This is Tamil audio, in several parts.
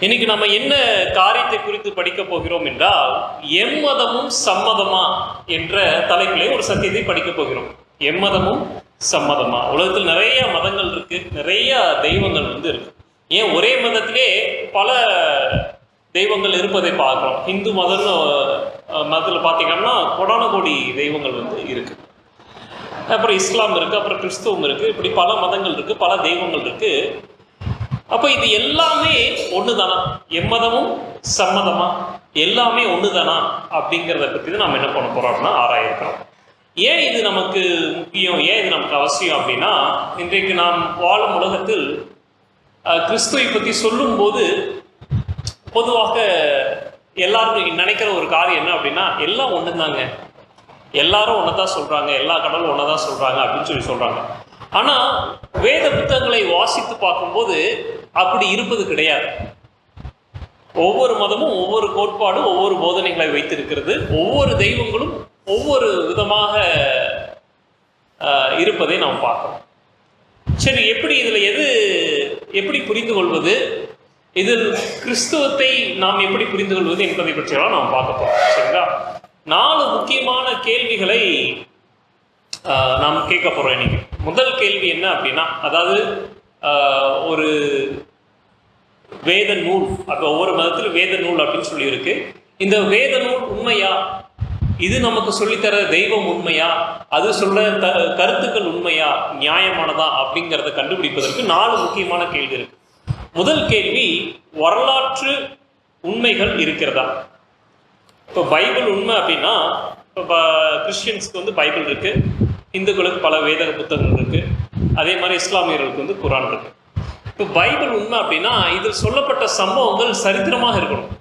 இன்னைக்கு நம்ம என்ன காரியத்தை குறித்து படிக்க போகிறோம் என்றால், எம்மதமும் சம்மதமா என்ற தலைப்பிலே ஒரு சத்தியத்தை படிக்க போகிறோம். எம்மதமும் சம்மதமா. உலகத்தில் நிறைய மதங்கள் இருக்கு, நிறைய தெய்வங்கள் இருக்கு. ஏன் ஒரே மதத்திலே பல தெய்வங்கள் இருப்பதை பார்க்கிறோம். இந்து மதத்தில் பார்த்தீங்கன்னா கோடான கோடி தெய்வங்கள் இருக்கு. அப்புறம் இஸ்லாம் இருக்கு, அப்புறம் கிறிஸ்துவம் இருக்கு, இப்படி பல மதங்கள் இருக்கு, பல தெய்வங்கள் இருக்கு. அப்போ இது எல்லாமே ஒன்று தானா? எம்மதமும் சம்மதமா எல்லாமே ஒன்று தானா அப்படிங்கிறத பற்றி தான் நம்ம என்ன பண்ண போறோம் அப்படின்னா ஆராயிருக்கிறோம். ஏன் இது நமக்கு முக்கியம், ஏன் இது நமக்கு அவசியம் அப்படின்னா, இன்றைக்கு நாம் வாழும் உலகத்தில் கிறிஸ்துவை பற்றி சொல்லும்போது பொதுவாக எல்லாரும் நினைக்கிற ஒரு காரியம் என்ன அப்படின்னா, எல்லாம் ஒன்று தாங்க, எல்லாரும் ஒன்று தான் சொல்கிறாங்க, எல்லா கடவுளும் ஒன்று தான் சொல்கிறாங்க அப்படின்னு சொல்லி சொல்கிறாங்க. ஆனால் வேத புத்தகங்களை வாசித்து பார்க்கும்போது அப்படி இருப்பது கிடையாது. ஒவ்வொரு மதமும் ஒவ்வொரு கோட்பாடும் ஒவ்வொரு போதனைகளை வைத்திருக்கிறது. ஒவ்வொரு தெய்வங்களும் ஒவ்வொரு விதமாக இருப்பதை நாம் பார்க்கிறோம். சரி, இதில் எப்படி புரிந்து கொள்வது, இதில் கிறிஸ்துவத்தை நாம் எப்படி புரிந்து கொள்வது என்பதை பற்றியெல்லாம் நாம் பார்க்க போகிறோம். சரிங்களா? 4 முக்கியமான கேள்விகளை நாம் கேட்க போகிறோம் இன்னைக்கு. முதல் கேள்வி என்ன அப்படின்னா, அதாவது ஒரு வேத நூல், அப்போ ஒவ்வொரு மதத்தில் வேத நூல் அப்படின்னு சொல்லி இருக்கு. இந்த வேத நூல் உண்மையா? இது நமக்கு சொல்லித்தர தெய்வம் உண்மையா? அது சொல்ல கருத்துக்கள் உண்மையா, நியாயமானதா அப்படிங்கிறத கண்டுபிடிப்பதற்கு 4 முக்கியமான கேள்வி இருக்கு. முதல் கேள்வி, வரலாற்று உண்மைகள் இருக்கிறதா? இப்போ பைபிள் உண்மை அப்படின்னா, இப்போ கிறிஸ்டியன்ஸ்க்கு பைபிள் இருக்கு, இந்துக்களுக்கு பல வேத புத்தகங்கள் இருக்கு, அதே மாதிரி இஸ்லாமியர்களுக்கு குரான் இருக்கு. இப்போ பைபிள் உண்மை அப்படின்னா இதில் சொல்லப்பட்ட சம்பவங்கள் சரித்திரமாக இருக்கணும்,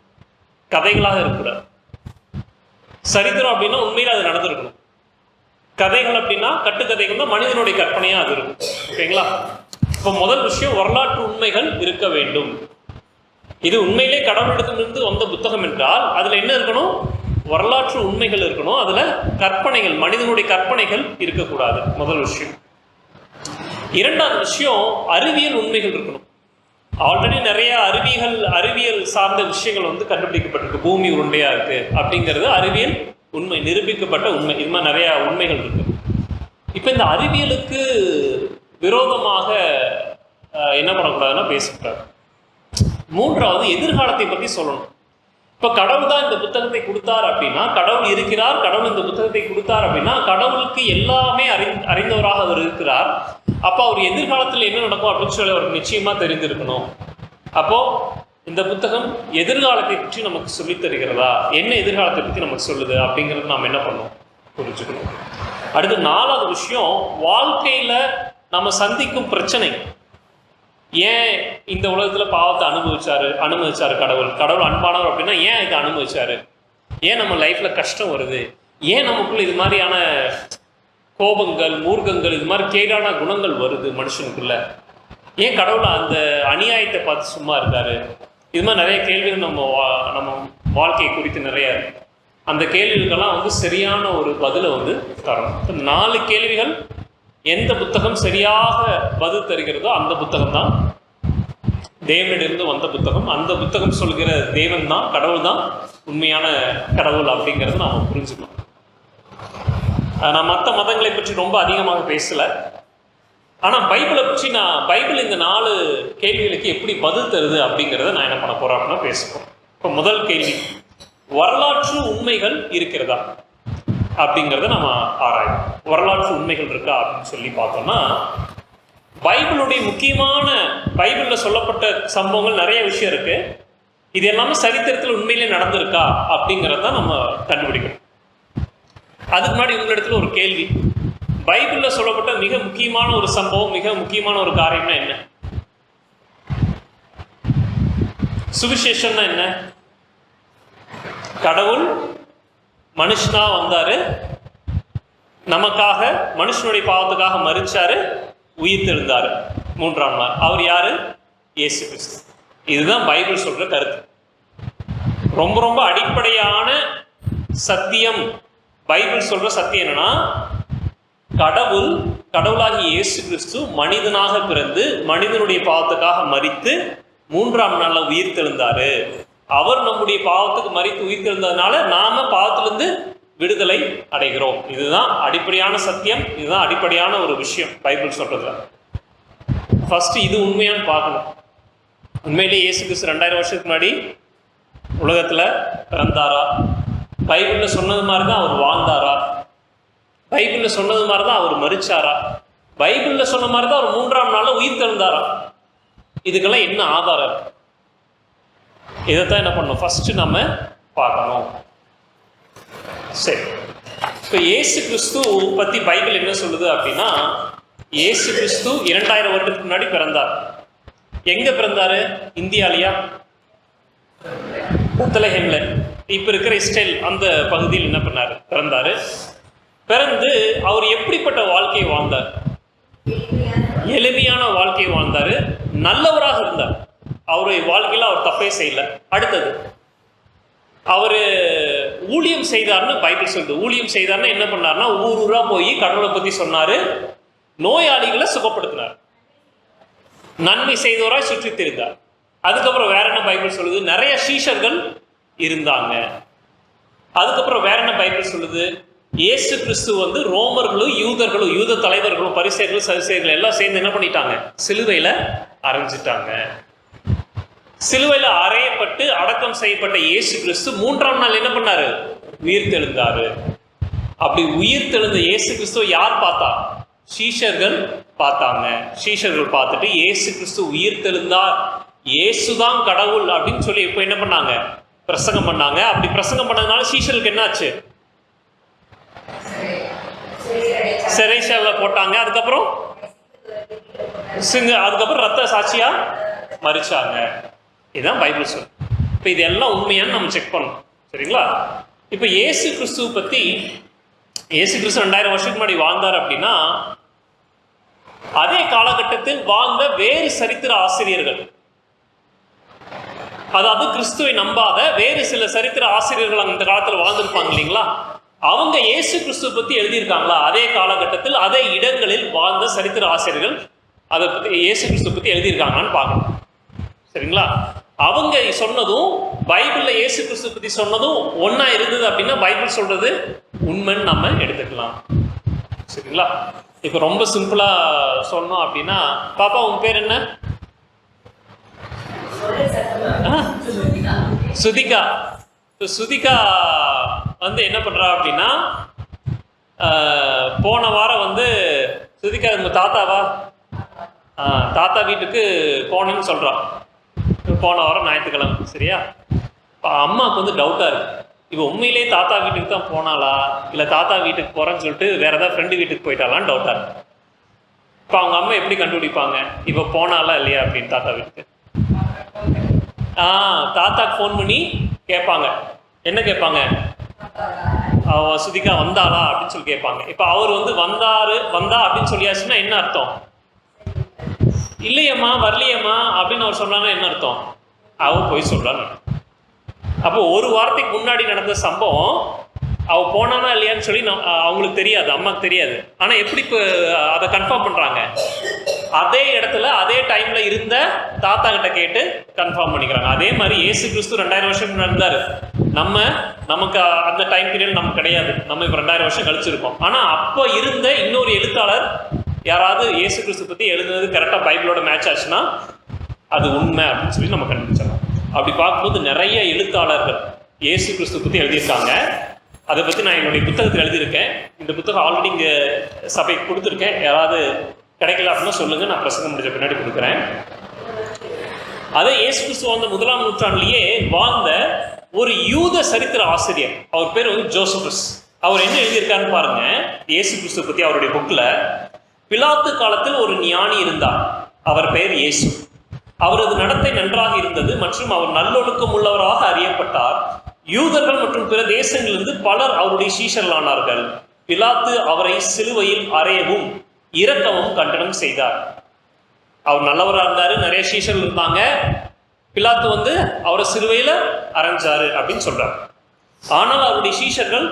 கதைகளாக இருக்கக்கூடாது. சரித்திரம் அப்படின்னா உண்மையில அது நடந்திருக்கணும். கதைகள் அப்படின்னா கட்டுக்கதைகள் தான், மனிதனுடைய கற்பனையா அது இருக்கும். ஓகேங்களா? இப்போ முதல் விஷயம், வரலாற்று உண்மைகள் இருக்க வேண்டும். இது உண்மையிலே கடவுளிடத்திலிருந்து வந்த புத்தகம் என்றால் அதுல என்ன இருக்கணும்? வரலாற்று உண்மைகள் இருக்கணும். அதுல கற்பனைகள், மனிதனுடைய கற்பனைகள் இருக்கக்கூடாது. முதல் விஷயம். இரண்டாவது விஷயம், அறிவியல் உண்மைகள் இருக்கணும். ஆல்ரெடி நிறைய அறிவியல் சார்ந்த விஷயங்கள் கண்டுபிடிக்கப்பட்டிருக்கு. பூமி உருண்டையா இருக்கு அப்படிங்கிறது அறிவியல் உண்மை, நிரூபிக்கப்பட்ட உண்மை. இது மாதிரி நிறைய உண்மைகள் இருக்கு. இப்ப இந்த அறிவியலுக்கு விரோதமாக என்ன பண்ணக்கூடாதுன்னா பேசக்கூடாது. மூன்றாவது, எதிர்காலத்தை பற்றி சொல்லணும். இப்போ கடவுள் தான் இந்த புத்தகத்தை கொடுத்தார் அப்படின்னா, கடவுள் இருக்கிறார், கடவுள் இந்த புத்தகத்தை கொடுத்தார் அப்படின்னா, கடவுளுக்கு எல்லாமே அறிந்தவராக அவர் இருக்கிறார். அப்போ அவர் எதிர்காலத்தில் என்ன நடக்கும் அப்படின்னு சொல்லி அவருக்கு நிச்சயமா தெரிந்திருக்கணும். அப்போ இந்த புத்தகம் எதிர்காலத்தை பற்றி நமக்கு சொல்லித் தருகிறதா, என்ன எதிர்காலத்தை பற்றி நமக்கு சொல்லுது அப்படிங்கிறது நாம் என்ன பண்ணணும், புரிஞ்சுக்கணும். அடுத்து 4வது விஷயம், வாழ்க்கையில நம்ம சந்திக்கும் பிரச்சனை. ஏன் இந்த உலகத்துல பாவத்தை அனுபவிச்சாரு கடவுள் அன்பானவர் அப்படின்னா ஏன் இதை அனுபவிச்சாரு? ஏன் நம்ம லைஃப்ல கஷ்டம் வருது? ஏன் நமக்குள்ள இது மாதிரியான கோபங்கள், மூர்க்கங்கள், இது மாதிரி கேடான குணங்கள் வருது மனுஷனுக்குள்ள? ஏன் கடவுள் அந்த அநியாயத்தை பார்த்து சும்மா இருக்காரு? இது மாதிரி நிறைய கேள்விகள் நம்ம வாழ்க்கையை குறித்து நிறைய இருக்கு. அந்த கேள்விகளுக்கெல்லாம் சரியான ஒரு பதிலை தரணும். 4 கேள்விகள், எந்த புத்தகம் சரியாக பதில் தருகிறதோ அந்த புத்தகம் தான் தேவனிடமிருந்து வந்த புத்தகம். அந்த புத்தகம் சொல்கிற தேவன் தான், கடவுள் தான் உண்மையான கடவுள் அப்படிங்கிறத நாம் புரிஞ்சுக்கணும். நான் மற்ற மதங்களை பற்றி ரொம்ப அதிகமாக பேசலை, ஆனால் பைபிளை பற்றி பைபிள் இந்த 4 கேள்விகளுக்கு எப்படி பதில் தருது அப்படிங்கிறத நான் என்ன பண்ண போறேன் அப்படின்னா பேசுகிறோம். இப்போ முதல் கேள்வி, வரலாற்று உண்மைகள் இருக்கிறதா அப்படிங்கிறத நம்ம ஆராயும். வரலாற்று உண்மைகள் இருக்கா அப்படின்னு சொல்லி பார்த்தோம்னா, பைபிளுடைய முக்கியமான, பைபிளில் சொல்லப்பட்ட சம்பவங்கள் நிறைய விஷயம் இருக்கு. இது எல்லாமே சரித்திரத்தில் உண்மையிலே நடந்திருக்கா அப்படிங்கிறத நம்ம கண்டுபிடிக்கணும். அதுக்கு முன்னாடி உங்களிடத்துல ஒரு கேள்வி, பைபிளில் சொல்லப்பட்ட மிக முக்கியமான ஒரு சம்பவம், மிக முக்கியமான ஒரு காரியம்னா என்ன? சுவிசேஷம்னா என்ன? கடவுள் மனுஷனா வந்தாரு, நமக்காக, மனுஷனுடைய பாவத்துக்காக மரிச்சாரு, உயிர் தெழுந்தாரு 3ஆம் நாள். அவர் யாரு? இயேசு கிறிஸ்து. இதுதான் பைபிள் சொல்ற கருத்து. ரொம்ப ரொம்ப அடிப்படையான சத்தியம். பைபிள் சொல்ற சத்தியம் என்னன்னா, கடவுளாகி இயேசு கிறிஸ்து மனிதனாக பிறந்து மனிதனுடைய பாவத்துக்காக மரித்து மூன்றாம் நாள்ல உயிர் தெழுந்தாரு. அவர் நம்முடைய பாவத்துக்கு மரித்து உயிர் தெழுந்ததுனால நாம பாவத்திலிருந்து விடுதலை அடைகிறோம். இதுதான் அடிப்படையான சத்தியம், இதுதான் அடிப்படையான ஒரு விஷயம் பைபிள் சொல்றதுல. ஃபர்ஸ்ட் இது உண்மையான்னு பார்க்கணும். உண்மையிலேயே இயேசு கிறிஸ்து 2000 வருஷத்துக்கு முன்னாடி உலகத்துல பிறந்தாரா? பைபிள்ல சொன்னது மாதிரி தான் அவர் வாழ்ந்தாரா? பைபிள்ல சொன்னது மாதிரி தான் அவர் மரிச்சாரா? பைபிள்ல சொன்ன மாதிரி தான் அவர் மூன்றாம் நாள்ல உயிர் தெழுந்தாரா? இதுக்கெல்லாம் என்ன ஆதாரம் இருக்கு? இதைத்தான் என்ன பண்ணணும், ஃபர்ஸ்ட் நம்ம பார்க்கணும். சரி, இப்போ இயேசு கிறிஸ்து பத்தி பைபிள் என்ன சொல்லுது அப்படின்னா, இயேசு கிறிஸ்து 2000 வருடத்துக்கு முன்னாடி பிறந்தார். எங்க பிறந்தாரு? இந்தியாலயா? பெத்லஹேம்ல, இப்ப இருக்கிற இஸ்ரேல் அந்த பகுதியில் என்ன பண்ணாரு? பிறந்தாரு. பிறந்து அவர் எப்படிப்பட்ட வாழ்க்கையை வாழ்ந்தார்? எளிமையான வாழ்க்கையை வாழ்ந்தாரு. நல்லவராக இருந்தார். அவருடைய வாழ்க்கையில அவர் தப்பே செய்யல. அடுத்தது அவரு ஊழியம் செய்தார்னு பைபிள் சொல்லுது. ஊழியம் செய்தார்னா என்ன பண்ணார்னா, ஊர் ஊரா போய் கடவுளை பத்தி சொன்னாரு, நோயாளிகளை சுகப்படுத்தினார், நன்மை செய்தவராய் சுற்றி திரிந்தார். அதுக்கப்புறம் வேற என்ன பைபிள் சொல்லுது? நிறைய சீஷர்கள் இருந்தாங்க. அதுக்கப்புறம் வேற என்ன பைபிள் சொல்லுது? இயேசு கிறிஸ்து ரோமர்களும் யூதர்களும், யூத தலைவர்களும் பரிசேயர்களும் சதுசேயர்களும் எல்லாம் சேர்ந்து என்ன பண்ணிட்டாங்க? சிலுவையில அறைஞ்சிட்டாங்க. சிலுவையில அறையப்பட்டு அடக்கம் செய்யப்பட்ட இயேசு கிறிஸ்து மூன்றாம் நாள் என்ன பண்ணாரு? உயிர் தெழுந்தாரு. அப்படி உயிர் தெழுந்த இயேசு கிறிஸ்துவை யார் பார்த்தா? சீஷர்கள் பார்த்தாங்க. சீஷர்கள் பார்த்துட்டு இயேசு கிறிஸ்து உயிர் தெழுந்தார், இயேசுதான் கடவுள் அப்படின்னு சொல்லி இப்போ என்ன பண்ணாங்க? பிரசங்கம் பண்ணாங்க. அப்படி பிரசங்கம் பண்ணதுனால சீஷர்களுக்கு என்ன ஆச்சு? சிறைச்சாலையில போட்டாங்க. அதுக்கப்புறம் ரத்த சாட்சியா மரிச்சாங்க. இதுதான் பைபிள் சொல். இப்போ இதெல்லாம் உண்மையான்னு நம்ம செக் பண்ணணும். சரிங்களா? இப்போ இயேசு கிறிஸ்துவ பத்தி, இயேசு கிறிஸ்து 2000 வருஷத்துக்கு முன்னாடி வாழ்ந்தார் அப்படின்னா, அதே காலகட்டத்தில் வாழ்ந்த வேறு சரித்திர ஆசிரியர்கள், அதாவது கிறிஸ்துவை நம்பாத வேறு சில சரித்திர ஆசிரியர்கள் அந்த காலத்தில் வாழ்ந்திருப்பாங்க இல்லைங்களா? அவங்க இயேசு கிறிஸ்துவ பத்தி எழுதியிருக்காங்களா? அதே காலகட்டத்தில் அதே இடங்களில் வாழ்ந்த சரித்திர ஆசிரியர்கள் அதை பத்தி, இயேசு கிறிஸ்துவ பத்தி எழுதியிருக்காங்கன்னு பார்க்கணும். சரிங்களா? அவங்க சொன்னதும் பைபிள்ல இயேசு கிறிஸ்துவ பத்தி சொன்னதும் ஒன்னா இருந்தது அப்படின்னா பைபிள் சொல்றது உண்மைன்னு நம்ம எடுத்துக்கலாம். சரிங்களா? இப்ப ரொம்ப சிம்பிளா சொன்னோம் அப்படின்னா, பாப்பா உன் பேர் என்ன? சுதிகா. சுதிகா என்ன பண்றா அப்படின்னா, போன வாரம் சுதிகா உங்க தாத்தாவா? தாத்தா வீட்டுக்கு போனேன்னு சொல்றான். போன வாரம் ஞாயிற்றுக்கிழமை. சரியா? அம்மாவுக்கு டவுட்டா இருக்கு, இப்போ உண்மையிலேயே தாத்தா வீட்டுக்கு தான் போனாளா, இல்லை தாத்தா வீட்டுக்கு போறேன்னு சொல்லிட்டு வேற ஏதாவது ஃப்ரெண்டு வீட்டுக்கு போயிட்டாலான்னு டவுட்டா இருக்கு. இப்போ அவங்க அம்மா எப்படி கண்டுபிடிப்பாங்க இப்போ போனாலா இல்லையா அப்படின்னு? தாத்தா வீட்டுக்கு தாத்தாக்கு ஃபோன் பண்ணி கேட்பாங்க. என்ன கேட்பாங்க? சுதிகா வந்தாளா அப்படின்னு சொல்லி கேட்பாங்க. இப்போ அவர் வந்தா அப்படின்னு சொல்லியாச்சுன்னா என்ன அர்த்தம்? இல்லையம்மா வரலையம்மா அப்படின்னு அவர் சொன்னாங்கன்னா என்ன அர்த்தம்? அவர் போய் சொல்றான்னு. அப்போ ஒரு வாரத்துக்கு முன்னாடி நடந்த சம்பவம் அவ போனானா இல்லையான்னு சொல்லி அவங்களுக்கு தெரியாது, அம்மாவுக்கு தெரியாது. ஆனா எப்படி இப்போ அதை கன்ஃபார்ம் பண்றாங்க? அதே இடத்துல அதே டைம்ல இருந்த தாத்தா கிட்ட கேட்டு கன்ஃபார்ம் பண்ணிக்கிறாங்க. அதே மாதிரி இயேசு கிறிஸ்து 2000 வருஷம் நடந்தாரு. நமக்கு அந்த டைம் பீரியட் நமக்கு கிடையாது. நம்ம இப்போ 2000 வருஷம் கழிச்சிருக்கோம். ஆனா அப்போ இருந்த இன்னொரு எழுத்தாளர் யாராவது இயேசு கிறிஸ்து பத்தி எழுதுனது கரெக்டா பைபிளோட மேட்ச் ஆச்சுன்னா அது உண்மை அப்படின்னு சொல்லி நம்ம கண்டுபிடிச்சிடலாம். அப்படி பார்க்கும்போது நிறைய எழுத்தாளர்கள் இயேசு கிறிஸ்து பத்தி எழுதியிருக்காங்க. அதை பத்தி நான் என்னுடைய புத்தகத்தில் எழுதியிருக்கேன். இந்த புத்தகம் ஆல்ரெடி இங்க சபைக்கு கொடுத்துருக்கேன். யாராவது கிடைக்கல அப்படின்னா சொல்லுங்க, நான் பிரசங்கம் முடிஞ்ச பின்னாடி கொடுக்குறேன். அதே இயேசு கிறிஸ்து 1ஆம் நூற்றாண்டிலேயே வாழ்ந்த ஒரு யூத சரித்திர ஆசிரியர், அவர் பேர் ஜோசபஸ். அவர் என்ன எழுதியிருக்காருன்னு பாருங்க. இயேசு கிறிஸ்து பத்தி அவருடைய புக்ல, பிலாத்து காலத்தில் ஒரு ஞானி இருந்தார், அவர் பெயர் இயேசு. அவரது நடத்தை நன்றாக இருந்தது மற்றும் அவர் நல்லொழுக்கம் உள்ளவராக அறியப்பட்டார். யூதர்கள் மற்றும் பிற தேசங்களிலிருந்து பலர் அவருடைய சீஷர்களானார்கள். பிலாத்து அவரை சிலுவையில் அறையவும் இரக்கவும் கண்டனம் செய்தார். அவர் நல்லவராக இருந்தாரு, நிறைய சீஷர்கள் இருந்தாங்க. பிலாத்து அவரை சிலுவையில அரைஞ்சாரு அப்படின்னு சொல்றாரு. ஆனால் அவருடைய சீஷர்கள்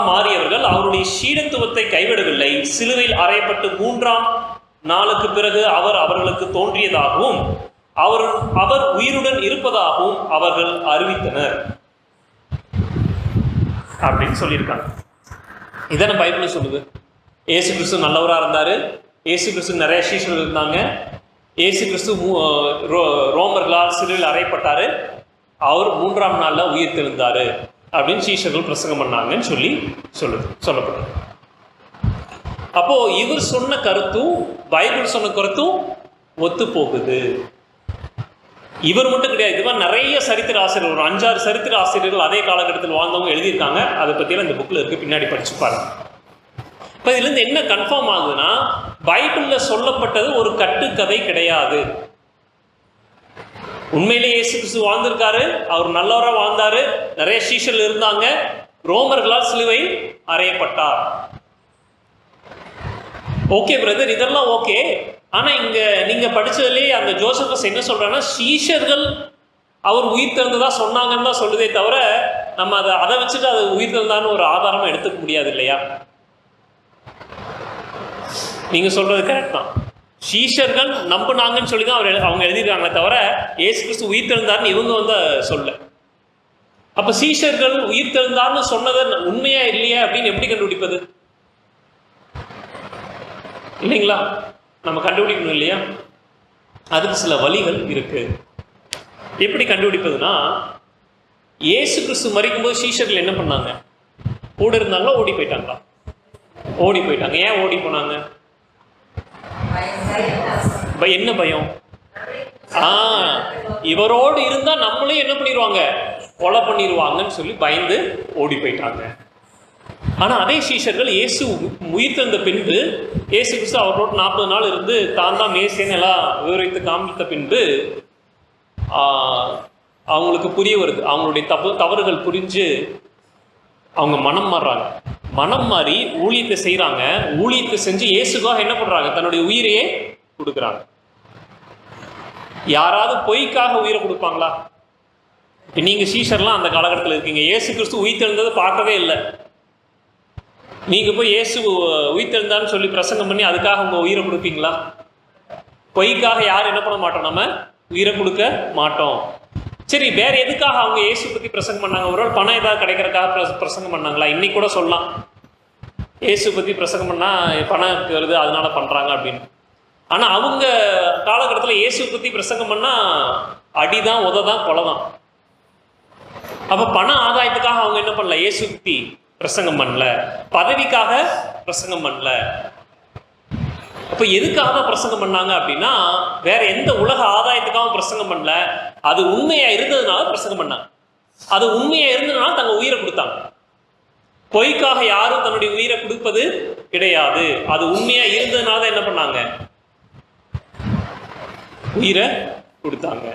மாறியவர்கள் அவருடைய சீடத்துவத்தை கைவிடவில்லை. சிலுவையில் அறையப்பட்டு 3ஆம் நாளுக்கு பிறகு அவர் அவர்களுக்கு தோன்றியதாகவும் அவர் உயிருடன் இருப்பதாகவும் அவர்கள் அறிவித்தனர் அப்படின்னு சொல்லியிருக்காங்க. இதான பைபிள் சொல்லுது. இயேசு கிறிஸ்து நல்லவராக இருந்தார், இயேசு கிறிஸ்து நிறைய சீஷர்கள் இருந்தாங்க, இயேசு கிறிஸ்து ரோமர்களால் சிலுவையில் அறையப்பட்டார், அவர் 3ஆம் நாளில் உயிர் தெழுந்தார் அப்படின்னு சீஷர்கள் பிரசங்கம் பண்ணாங்கன்னு சொல்லப்படுது. அப்போ இவர் சொன்ன கருத்தும் பைபிள் சொன்ன கருத்தும் ஒத்து போகுது. இவர் மட்டும் கிடையாது, இது மாதிரி நிறைய சரித்திர ஆசிரியர், ஒரு 5-6 சரித்திர ஆசிரியர்கள் அதே காலகட்டத்தில் வாழ்ந்தவங்க எழுதியிருக்காங்க. அதை பற்றியெல்லாம் இந்த புக்கில் இருக்குது, பின்னாடி படிச்சு பாருங்க. இப்போ இதுலேருந்து என்ன கன்ஃபார்ம் ஆகுதுன்னா, பைபிளில் சொல்லப்பட்டது ஒரு கட்டுக்கதை கிடையாது. உண்மையிலே இயேசு கிறிஸ்து வாழ்ந்திருக்காரு, அவர் நல்லவராக வாழ்ந்தாரு, நிறைய சீஷர்கள் இருந்தாங்க, ரோமர்களால் சிலுவை அறையப்பட்டார். ஓகே பிரதர், இதெல்லாம் ஓகே. ஆனால் இங்கே நீங்கள் படித்ததுலேயே அந்த ஜோசபஸ் என்ன சொல்கிறாங்கன்னா, சீஷர்கள் அவர் உயிர் திறந்ததா சொன்னாங்கன்னு தான் சொல்லுதே தவிர, நம்ம அதை வச்சுட்டு அது உயிர் திறந்தான்னு ஒரு ஆதாரமாக எடுத்துக்க முடியாது இல்லையா? நீங்கள் சொல்கிறது கரெக்ட் தான். சீஷர்கள் நம்பினாங்கன்னு சொல்லி தான் அவங்க எழுதியிருக்காங்களே தவிர, இயேசு கிறிஸ்து உயிர் தெழுந்தார்னு இவங்க வந்து சொல்ல. அப்போ சீஷர்கள் உயிர் தெழுந்தார்னு சொன்னதை உண்மையா இல்லையா அப்படின்னு எப்படி கண்டுபிடிப்பது? இல்லைங்களா? நம்ம கண்டுபிடிக்கணும் இல்லையா? அதுக்கு சில வழிகள் இருக்கு. எப்படி கண்டுபிடிப்பதுன்னா, இயேசு கிறிஸ்து மரிக்கும்போது சீஷர்கள் என்ன பண்ணாங்க? கூட இருந்தாங்களா, ஓடி போயிட்டாங்களா? ஓடி போயிட்டாங்க. ஏன் ஓடி போனாங்க? என்ன பயம்? இவரோடு இருந்தா நம்மளையும் என்ன பண்ணிடுவாங்க, கொலை பண்ணிடுவாங்கன்னு சொல்லி பயந்து ஓடி போயிட்டாங்க. ஆனா அதே சீஷர்கள் இயேசு உயிர் தந்த பின்பு, இயேசு கிறிஸ்து அவரோட 40 நாள் இருந்து தான் தான் மேசியன்னு எல்லாம் விவரித்து காமித்த பின்பு அவங்களுக்கு புரிய வருது. அவங்களுடைய தவறுகள் புரிஞ்சு அவங்க மனம் மாறுறாங்க. மனம் மாறி ஊழியத்தை செய்கிறாங்க. ஊழியத்தை செஞ்சு இயேசுக்காக என்ன பண்ணுறாங்க? தன்னுடைய உயிரையே கொடுக்குறாங்க. யாராவது பொய்க்காக உயிரை கொடுப்பாங்களா? இப்போ நீங்கள் சீஷர்லாம் அந்த காலகட்டத்தில் இருக்கீங்க, இயேசு கிறிஸ்து உயிர்த்தெழுந்தது பார்க்கவே இல்லை. நீங்கள் போய் இயேசு உயிர்த்தெழுந்தான்னு சொல்லி பிரசங்கம் பண்ணி அதுக்காக உங்கள் உயிரை கொடுப்பீங்களா? பொய்க்காக யாரும் என்ன பண்ண மாட்டோம், நம்ம உயிரை கொடுக்க மாட்டோம். சரி, வேற எதுக்காக அவங்க இயேசு பற்றி பிரசங்கம் பண்ணாங்க? ஒரு பணம் ஏதாவது கிடைக்கிறதுக்காக பிரசங்கம் பண்ணாங்களா? இன்னைக்கு கூட சொல்லலாம், இயேசு பற்றி பிரசங்கம் பண்ணால் பணம் வருது அதனால பண்ணுறாங்க அப்படின்னு. ஆனால் அவங்க காலகட்டத்தில் இயேசு பற்றி பிரசங்கம் பண்ணால் அடிதான், உததான், கொலை தான். அப்போ பண ஆதாயத்துக்காக அவங்க என்ன பண்ணல, இயேசு பற்றி பிரசங்கம் பண்ணல. பதவிக்காக பிரசங்கம் பண்ணல. அப்போ எதுக்காக பிரசங்கம் பண்ணாங்க அப்படின்னா, வேற எந்த உலக ஆதாயத்துக்காகவும் பிரசங்கம் பண்ணல. அது உண்மையா இருந்ததுனால பிரசங்கம் பண்ணாங்க. அது உண்மையா இருந்ததுனால தங்க உயிரை கொடுத்தாங்க. பொய்க்காக யாரும் தன்னுடைய உயிரை கொடுப்பது கிடையாது. அது உண்மையா இருந்ததுனால தான் என்ன பண்ணாங்க, உயிரை கொடுத்தாங்க.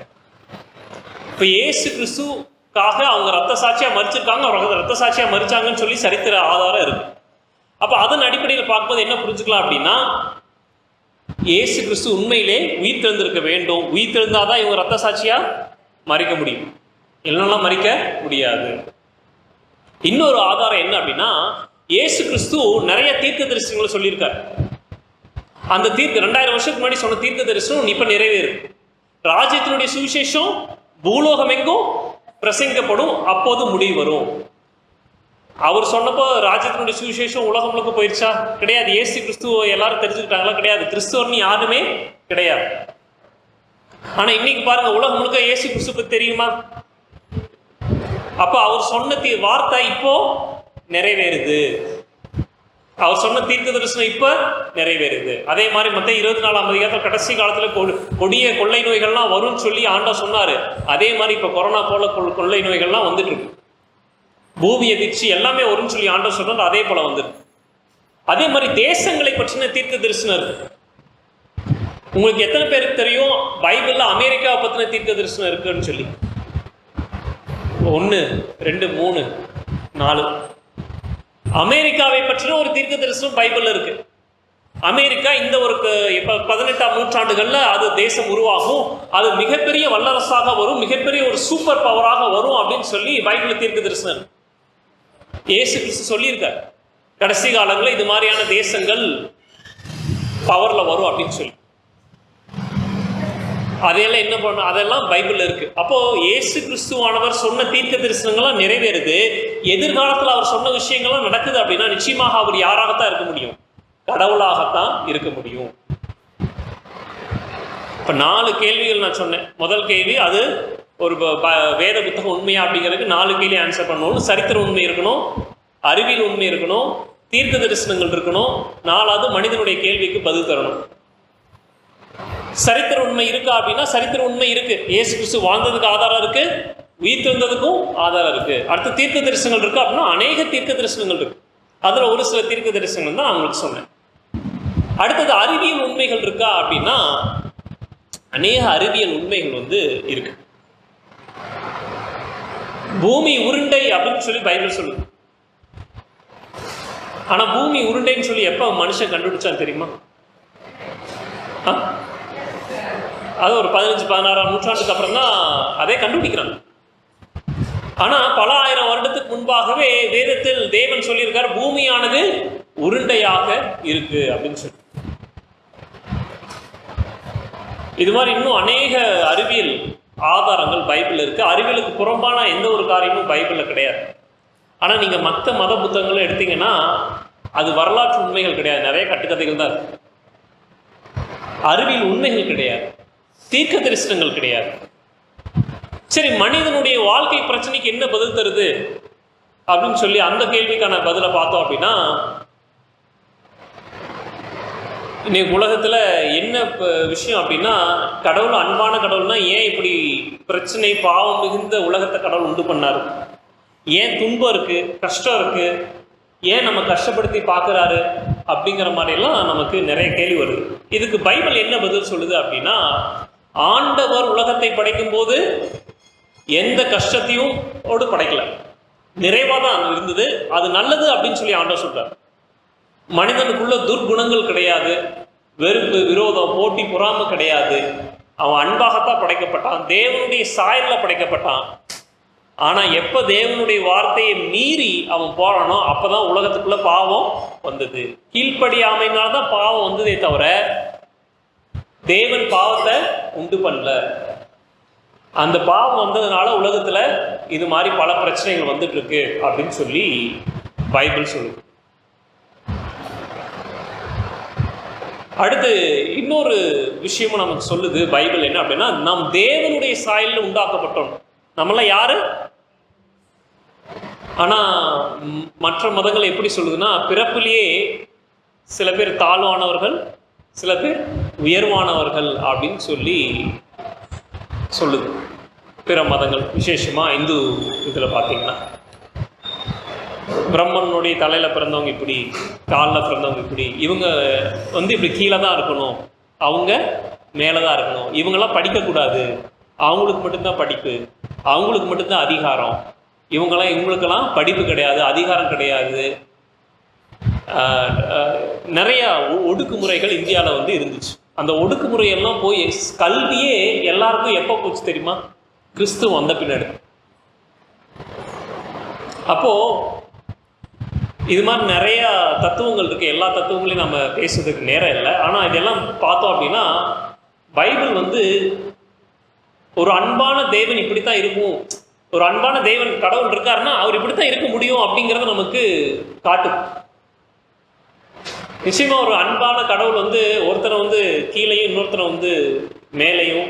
இப்ப இயேசு கிறிஸ்துக்காக அவங்க ரத்த சாட்சியா மரிச்சிருக்காங்க, அவங்க ரத்த சாட்சியா மரிச்சாங்கன்னு சொல்லி சரித்திர ஆதாரம் இருக்கு. அப்ப அதன் அடிப்படையில் பார்க்கும்போது என்ன புரிஞ்சுக்கலாம் அப்படின்னா, இயேசு கிறிஸ்து உண்மையிலே உயிர் தெழுந்திருக்க வேண்டும். உயிர் தெழுந்தாதான் இவங்க ரத்த சாட்சியா மறிக்க முடியும், இல்லைன்னா மறிக்க முடியாது. இன்னொரு ஆதாரம் என்ன அப்படின்னா, இயேசு கிறிஸ்து நிறைய தீர்க்க தரிசனங்களை சொல்லியிருக்காரு. அந்த 2000 வருஷத்துக்கு முன்னாடி சொன்ன தீர்க்க தரிசனம் இப்ப நிறைவேறு. ராஜ்யத்தினுடைய சுவிசேஷம் பூலோகம் எங்கும் பிரசங்கிக்கப்படும், அப்போது முடிவு வரும். அவர் சொன்னப்போ ராஜ்யத்தினுடைய சுவிசேஷம் உலகம் முழுக்க போயிடுச்சா? கிடையாது. இயேசு கிறிஸ்துவ எல்லாரும் தெரிஞ்சுக்கிட்டாங்களா? கிடையாது. கிறிஸ்துவர்னு யாருமே கிடையாது. ஆனா இன்னைக்கு பாருங்க, உலகம் முழுக்க இயேசு கிறிஸ்துவுக்கு தெரியுமா? அப்ப அவர் சொன்ன வார்த்தை இப்போ நிறைவேறுது. அவர் சொன்ன தீர்க்க தரிசனம் இப்ப நிறைவேறுது. அதே மாதிரி மத்தேயு 24ஆம் அதிகாரத்தில் கடைசி காலத்துல கொடிய கொள்ளை நோய்கள்லாம் வரும்னு சொல்லி ஆண்டவர் சொன்னாரு. அதே மாதிரி இப்ப கொரோனா போல கொள்ளை நோய்கள்லாம் வந்துட்டு இருக்கு. பூமி அதிர்ச்சி எல்லாமே வரும்னு சொல்லி ஆண்டவர் சொன்னார். அதே போல வந்துருக்கு. அதே மாதிரி தேசங்களை பற்றின தீர்க்க தரிசனம் இருக்கு. உங்களுக்கு எத்தனை பேருக்கு தெரியும் பைபிள்ல அமெரிக்காவை பத்தின தீர்க்க தரிசனம் இருக்குன்னு சொல்லி? 1 2 3 4 அமெரிக்காவை பற்றின ஒரு தீர்க்க தரிசனம் பைபிள்ல இருக்கு. அமெரிக்கா இந்த ஒரு 18ஆம் நூற்றாண்டுகள்ல அது தேசம் உருவாகும், அது மிகப்பெரிய வல்லரசாக வரும், மிகப்பெரிய ஒரு சூப்பர் பவராக வரும் அப்படின்னு சொல்லி பைபிள்ல தீர்க்க தரிசனம் இருக்கு. இயேசு கிறிஸ்து சொல்லியிருக்கார், கடைசி காலங்களில் இது மாதிரியான தேசங்கள் பவர்ல வரும் அப்படின்னு சொல்லி. அதையெல்லாம் என்ன பண்ணணும், அதெல்லாம் பைபிள்ல இருக்கு. அப்போ இயேசு கிறிஸ்துவானவர் சொன்ன தீர்க்க தரிசனங்கள்லாம் நிறைவேறுது, எதிர்காலத்தில் அவர் சொன்ன விஷயங்கள்லாம் நடக்குது அப்படின்னா நிச்சயமாக அவர் யாராகத்தான் இருக்க முடியும்? கடவுளாகத்தான் இருக்க முடியும். இப்ப 4 கேள்விகள் நான் சொன்னேன். முதல் கேள்வி, அது ஒரு வேத புத்தகம் உண்மையா அப்படிங்கிறதுக்கு 4 கேள்வி ஆன்சர் பண்ணணும். சரித்திர உண்மை இருக்கணும், அறிவியல் உண்மை இருக்கணும், தீர்க்க தரிசனங்கள் இருக்கணும், 4வது மனிதனுடைய கேள்விக்கு பதில் தரணும். சரித்திர உண்மை இருக்கா அப்படின்னா சரித்திர உண்மை இருக்கு. இயேசு கிறிஸ்து வாழ்ந்ததுக்கு ஆதாரம் இருக்கு, உயிர் திறந்ததுக்கும் ஆதாரம் இருக்கு. அடுத்து தீர்க்க தரிசனங்கள் இருக்கு அப்படின்னா அநேக தீர்க்க தரிசனங்கள் இருக்கு. அதுல ஒரு சில தீர்க்க தரிசனங்கள் தான் நான் உங்களுக்கு சொன்னேன். அடுத்தது அறிவியல் உண்மைகள் இருக்கா அப்படின்னா அநேக அறிவியல் உண்மைகள் இருக்கு. பூமி உருண்டை அப்படின்னு சொல்லி பைபிள் சொல்லுது. ஆனா பூமி உருண்டைன்னு சொல்லி எப்ப மனுஷன் கண்டுபிடிச்சான் தெரியுமா? அது ஒரு 15-16ஆம் நூற்றாண்டுக்கு அப்புறம் தான் அதே கண்டுபிடிக்கிறாங்க. ஆனா பல ஆயிரம் வருடத்துக்கு முன்பாகவே வேதத்தில் தேவன் சொல்லியிருக்காரு, பூமியானது உருண்டையாக இருக்கு அப்படின்னு சொல்லி. இது மாதிரி இன்னும் அநேக அறிவியல் ஆதாரங்கள் பைபிள் இருக்கு. அறிவியலுக்கு புறம்பான எந்த ஒரு காரியமும் பைபிள்ல கிடையாது. ஆனா நீங்க மற்ற மத புத்தகங்களை எடுத்தீங்கன்னா அது வரலாற்று உண்மைகள் கிடையாது, நிறைய கட்டுக்கதைகள் தான் இருக்கு. அறிவியல் உண்மைகள் கிடையாது, தீர்க்க தரிசனங்கள் கிடையாது. சரி, மனிதனுடைய வாழ்க்கை பிரச்சனைக்கு என்ன பதில் தருது அப்படின்னு சொல்லி அந்த கேள்விக்கான பதிலை பார்த்தோம் அப்படின்னா, இன்னைக்கு உலகத்துல என்ன விஷயம் அப்படின்னா, கடவுள் அன்பான கடவுள்னா ஏன் இப்படி பிரச்சனை பாவம் மிகுந்த உலகத்தை கடவுள் உண்டு பண்ணாரு? ஏன் துன்பம் இருக்கு, கஷ்டம் இருக்கு, ஏன் நம்ம கஷ்டப்படுத்தி பார்க்குறாரு அப்படிங்கிற மாதிரிலாம் நமக்கு நிறைய கேள்வி வருது. இதுக்கு பைபிள் என்ன பதில் சொல்லுது அப்படின்னா, ஆண்டவர் உலகத்தை படைக்கும் போது எந்த கஷ்டத்தையும் படைக்கல, நிறைவாக தான் இருந்தது, அது நல்லது அப்படின்னு சொல்லி ஆண்டவர் சொல்றார். மனிதனுக்குள்ள துர்குணங்கள் கிடையாது, வெறுப்பு, விரோதம், போட்டி, பொறாமை கிடையாது. அவன் அன்பாகத்தான் படைக்கப்பட்டான், தேவனுடைய சாயல்ல படைக்கப்பட்டான். ஆனா எப்ப தேவனுடைய வார்த்தையை மீறி அவன் போறானோ அப்பதான் உலகத்துக்குள்ள பாவம் வந்தது. கீழ்ப்படியாமையினால்தான் பாவம் வந்ததே தவிர தேவன் பாவத்தை உண்டு பண்ணல. அந்த பாவம் வந்ததுனால உலகத்துல இது மாதிரி பல பிரச்சனைகள் வந்துட்டு இருக்கு அப்படின்னு சொல்லி பைபிள் சொல்லுது. அடுத்து இன்னொரு விஷயமும் நமக்கு சொல்லுது பைபிள், என்ன அப்படின்னா, நாம் தேவனுடைய சாயல்ல உண்டாக்கப்பட்டோம். நம்மளாம் யாரு? ஆனா மற்ற மதங்கள் எப்படி சொல்லுதுன்னா, பிறப்பிலேயே சில பேர் தாழ்வானவர்கள், சில பேர் உயர்வானவர்கள் அப்படின்னு சொல்லி சொல்லுது பிற மதங்கள். விசேஷமா இந்து இதுல பார்த்தீங்கன்னா, பிரம்மனுடைய தலையில பிறந்தவங்க இப்படி, காலில் பிறந்தவங்க இப்படி, இவங்க இப்படி கீழே தான் இருக்கணும், அவங்க மேலே தான் இருக்கணும், இவங்கெல்லாம் படிக்கக்கூடாது, அவங்களுக்கு மட்டும்தான் படிப்பு, அவங்களுக்கு மட்டும்தான் அதிகாரம், இவங்களுக்கெல்லாம் படிப்பு கிடையாது, அதிகாரம் கிடையாது. நிறைய ஒடுக்குமுறைகள் இந்தியாவில் இருந்துச்சு. அந்த ஒடுக்குமுறையெல்லாம் போய் கல்வியே எல்லாருக்கும் எப்போ போச்சு தெரியுமா? கிறிஸ்துவ வந்த பின்னாடி. அப்போ இது மாதிரி நிறைய தத்துவங்கள் இருக்கு. எல்லா தத்துவங்களையும் நம்ம பேசுறதுக்கு நேரம் இல்லை. ஆனால் இதெல்லாம் பார்த்தோம் அப்படின்னா, பைபிள் ஒரு அன்பான தேவன் இப்படித்தான் இருக்கும், ஒரு அன்பான தேவன் கடவுள் இருக்காருன்னா அவர் இப்படித்தான் இருக்க முடியும் அப்படிங்கிறத நமக்கு காட்டும். நிச்சயமா ஒரு அன்பான கடவுள் ஒருத்தனை கீழையும் இன்னொருத்தனை மேலையும்,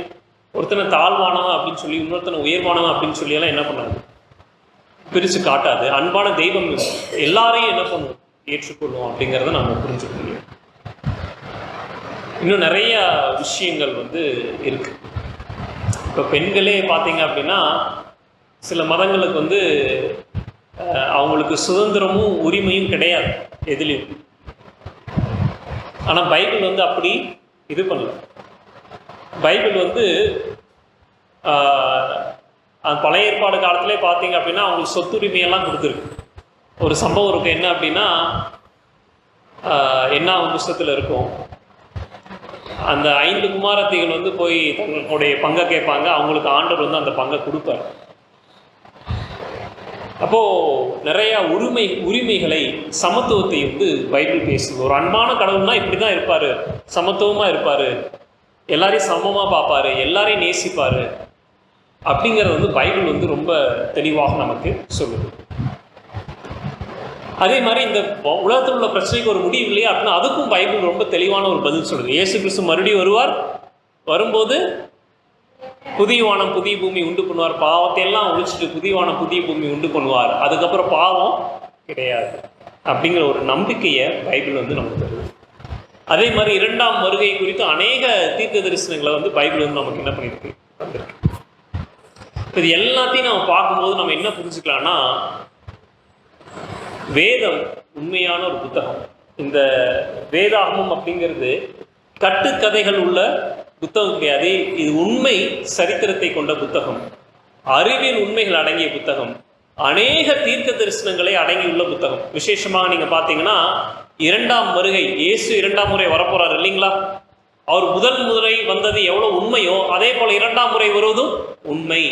ஒருத்தனை தாழ்வானவன் அப்படின்னு சொல்லி இன்னொருத்தனை உயர்வானவன் அப்படின்னு சொல்லி எல்லாம் என்ன பண்ணாது, பிரித்து காட்டாது. அன்பான தெய்வம் எல்லாரையும் என்ன பண்ணும், ஏற்றுக்கொள்ளும் அப்படிங்கிறத நம்ம புரிஞ்சுக்க முடியும். இன்னும் நிறைய விஷயங்கள் இருக்கு. இப்போ பெண்களே பார்த்தீங்க அப்படின்னா, சில மதங்களுக்கு அவங்களுக்கு சுதந்திரமும் உரிமையும் கிடையாது எதுலேயும். ஆனால் பைபிள் அப்படி இது பண்ணல. பைபிள் பழைய ஏற்பாடு காலத்திலே பார்த்தீங்க அப்படின்னா அவங்களுக்கு சொத்துரிமையெல்லாம் கொடுத்துருக்கு. ஒரு சம்பவம் இருக்குது. என்ன அப்படின்னா, என்ன புஸ்தகத்தில் இருக்கும், அந்த 5 குமாரத்திகள் போய் தங்களுடைய பங்கை கேட்பாங்க, அவங்களுக்கு ஆண்டவர் அந்த பங்கை கொடுப்பார். அப்போது நிறையா உரிமைகளை, சமத்துவத்தை பைபிள் பேசுது. ஒரு அன்பான கடவுள்னா இப்படி தான் இருப்பார், சமத்துவமாக இருப்பார், எல்லாரையும் சமமாக பார்ப்பாரு, எல்லாரையும் நேசிப்பார் அப்படிங்கிறது வந்து பைபிள் வந்து ரொம்ப தெளிவாக நமக்கு சொல்லுது. அதே மாதிரி இந்த உலகத்தில் உள்ள பிரச்சனைக்கு ஒரு முடிவு இல்லையா அப்படின்னா அதுக்கும் பைபிள் ரொம்ப தெளிவான ஒரு பதில் சொல்லுது. இயேசு கிறிஸ்து மறுபடியும் வருவார், வரும்போது புதிய வானம் புதிய பூமி உண்டு பண்ணுவார், பாவத்தை எல்லாம் ஒழிச்சிட்டு புதிய வானம் புதிய பூமி உண்டு பண்ணுவார், அதுக்கப்புறம் பாவம் கிடையாது அப்படிங்கிற ஒரு நம்பிக்கையை பைபிள் வந்து நமக்கு தருது. அதே மாதிரி 2ஆம் வருகை குறித்து அநேக தீர்க்க தரிசனங்களை வந்து பைபிள் வந்து நமக்கு என்ன பண்ணியிருக்கு, வந்திருக்கு. இது எல்லாத்தையும் நம்ம பார்க்கும்போது நம்ம என்ன புரிஞ்சுக்கலாம்னா, வேதம் உண்மையான ஒரு புத்தகம். இந்த வேதாகமம் அப்படிங்கிறது கட்டுக்கதைகள் உள்ள புத்தகம் கிடையாது. இது உண்மை சரித்திரத்தை கொண்ட புத்தகம், அறிவியல் உண்மைகள் அடங்கிய புத்தகம், அநேக தீர்க்க தரிசனங்களை அடங்கியுள்ள புத்தகம். விசேஷமாக நீங்கள் பார்த்தீங்கன்னா 2ஆம் வருகை, இயேசு 2ஆம் முறை வரப்போறார் இல்லைங்களா? அவர் முதல் முறை வந்தது எவ்வளோ உண்மையோ அதே போல் 2ஆம் முறை வருவதும் உண்மை.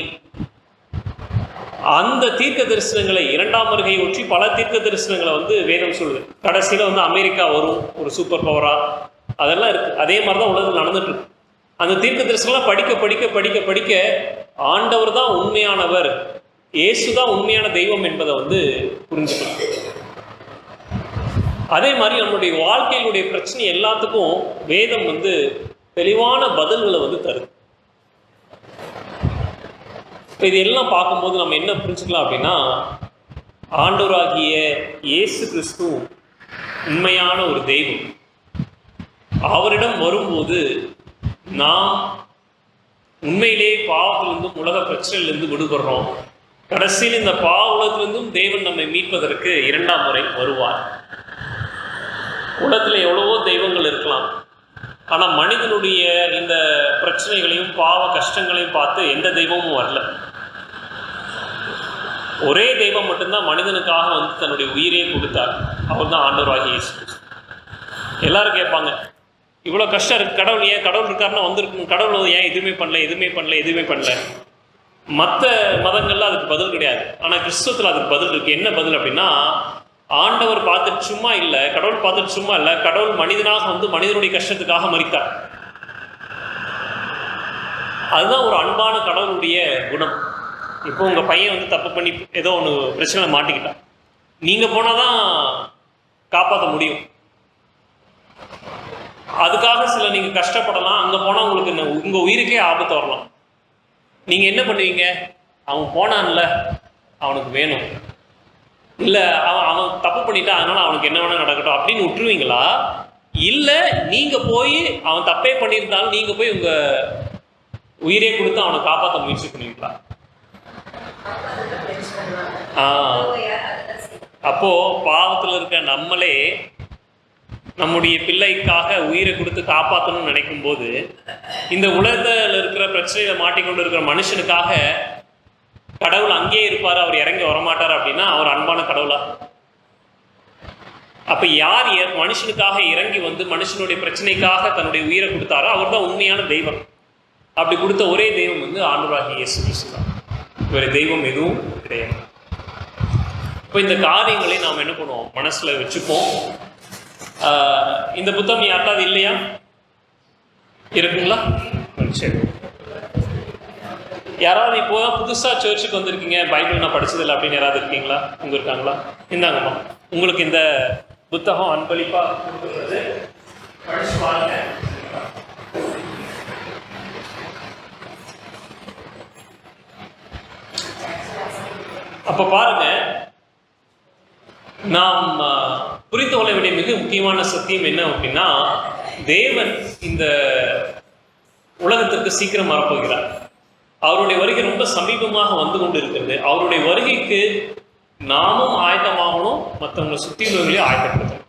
அந்த தீர்க்க தரிசனங்களை 2ஆம் வருகையை ஒற்றி பல தீர்க்க தரிசனங்களை வந்து வேதம் சொல்லுது. கடைசியில் வந்து அமெரிக்கா வரும் ஒரு சூப்பர் பவரா, அதெல்லாம் இருக்கு. அதே மாதிரி தான் உலகத்தில் நடந்துட்டு இருக்கு. அந்த தீர்க்க தரிசனம்லாம் படிக்க படிக்க படிக்க படிக்க ஆண்டவர் தான் உண்மையானவர், இயேசு தான் உண்மையான தெய்வம் என்பதை வந்து புரிஞ்சுக்கலாம். அதே மாதிரி நம்மளுடைய வாழ்க்கையினுடைய பிரச்சனை எல்லாத்துக்கும் வேதம் வந்து தெளிவான பதில்களை வந்து தருது. இப்போ இதெல்லாம் பார்க்கும்போது நம்ம என்ன புரிஞ்சுக்கலாம் அப்படின்னா, ஆண்டவராகிய இயேசு கிறிஸ்து உண்மையான ஒரு தெய்வம். அவரிடம் வரும்போது நாம் உண்மையிலே பாவத்திலிருந்தும் உலக பிரச்சனையிலிருந்து விடுபடுறோம். கடைசியில் இந்த பாவ உலகத்திலிருந்தும் தேவன் நம்மை மீட்பதற்கு 2ஆம் முறை வருவார். உலகத்தில் எவ்வளவோ தெய்வங்கள் இருக்கலாம், ஆனால் மனிதனுடைய இந்த பிரச்சனைகளையும் பாவ கஷ்டங்களையும் பார்த்து எந்த தெய்வமும் வரல. ஒரே தெய்வம் மட்டும்தான் மனிதனுக்காக வந்து தன்னுடைய உயிரையே கொடுத்தார், அவர் தான் ஆண்டவராகிய இயேசு கிறிஸ்து. எல்லாரும் கேட்பாங்க, இவ்வளோ கஷ்டம் இருக்கு, கடவுள் ஏன், கடவுள் இருக்காருன்னா வந்திருக்கும், கடவுள் ஏன் எதுவுமே பண்ணல. மற்ற மதங்கள்ல அதுக்கு பதில் கிடையாது, ஆனால் கிறிஸ்துவத்தில் அதுக்கு பதில் இருக்கு. என்ன பதில் அப்படின்னா, ஆண்டவர் பார்த்துட்டு சும்மா இல்லை, கடவுள் பார்த்துட்டு சும்மா இல்லை, கடவுள் மனிதனாக வந்து மனிதனுடைய கஷ்டத்துக்காக மரித்தார். அதுதான் ஒரு அன்பான கடவுளுடைய குணம். இப்போ உங்கள் பையன் வந்து தப்பு பண்ணி ஏதோ ஒன்று பிரச்சனை மாட்டிக்கிட்டான், நீங்கள் போனால் தான் காப்பாற்ற முடியும். அதுக்காக சில நீங்கள் கஷ்டப்படலாம், அங்கே போனால் உங்களுக்கு உங்கள் உயிருக்கே ஆபத்து வரலாம். நீங்கள் என்ன பண்ணுவீங்க, அவன் போனான்ல அவனுக்கு வேணும், இல்லை அவன் தப்பு பண்ணிட்டான் அதனால் அவனுக்கு என்ன வேணால் நடக்கட்டும் அப்படின்னு விட்டுருவீங்களா? இல்லை நீங்கள் போய் அவன் தப்பே பண்ணியிருந்தாலும் நீங்கள் போய் உங்கள் உயிரே கொடுத்து அவனை காப்பாற்ற முயற்சி பண்ணுவீங்களா? அப்போ பாவத்தில் இருக்க நம்மளே நம்முடைய பிள்ளைக்காக உயிரை கொடுத்து காப்பாற்றணும்னு நினைக்கும் போது, இந்த உலகத்தில் இருக்கிற பிரச்சனையில மாட்டிக்கொண்டு இருக்கிற மனுஷனுக்காக கடவுள் அங்கேயே இருப்பார், அவர் இறங்கி வரமாட்டார் அப்படின்னா அவர் அன்பான கடவுளா? அப்ப யார் மனுஷனுக்காக இறங்கி வந்து மனுஷனுடைய பிரச்சனைக்காக தன்னுடைய உயிரை கொடுத்தாரோ அவர் தான் உண்மையான தெய்வம். அப்படி கொடுத்த ஒரே தெய்வம் வந்து ஆண்டவராகிய இயேசு கிறிஸ்து தான், வேறு தெய்வம் எதுவும் கிடையாது. இப்போ இந்த காரியங்களை நாம் என்ன பண்ணுவோம், மனசுல வச்சுப்போம். இந்த புத்தகம் யாருக்காவது இல்லையா, இருக்குங்களா? சரி, யாராவது இப்போதான் புதுசா சர்ச்சுக்கு வந்திருக்கீங்க, பைபிள் நான் படிச்சதில்லை அப்படின்னு யாராவது இருக்கீங்களா? உங்க இருக்காங்களா? இந்தாங்கம்மா, உங்களுக்கு இந்த புத்தகம் அன்பளிப்பா கொடுக்குறது, படிச்சு பாருங்க. அப்ப பாருங்க, நாம் புரிந்து கொள்ள வேண்டிய மிக முக்கியமான சத்தியம் என்ன அப்படின்னா, தேவன் இந்த உலகத்திற்கு சீக்கிரம் வரப்போகிறார். அவருடைய வருகை ரொம்ப சமீபமாக வந்து கொண்டு இருக்கிறது. அவருடைய வருகைக்கு நாமும் ஆயத்தமாகணும், மற்றவங்களை சுற்றியுள்ளவர்களையும் ஆயத்தப்படுத்தணும்.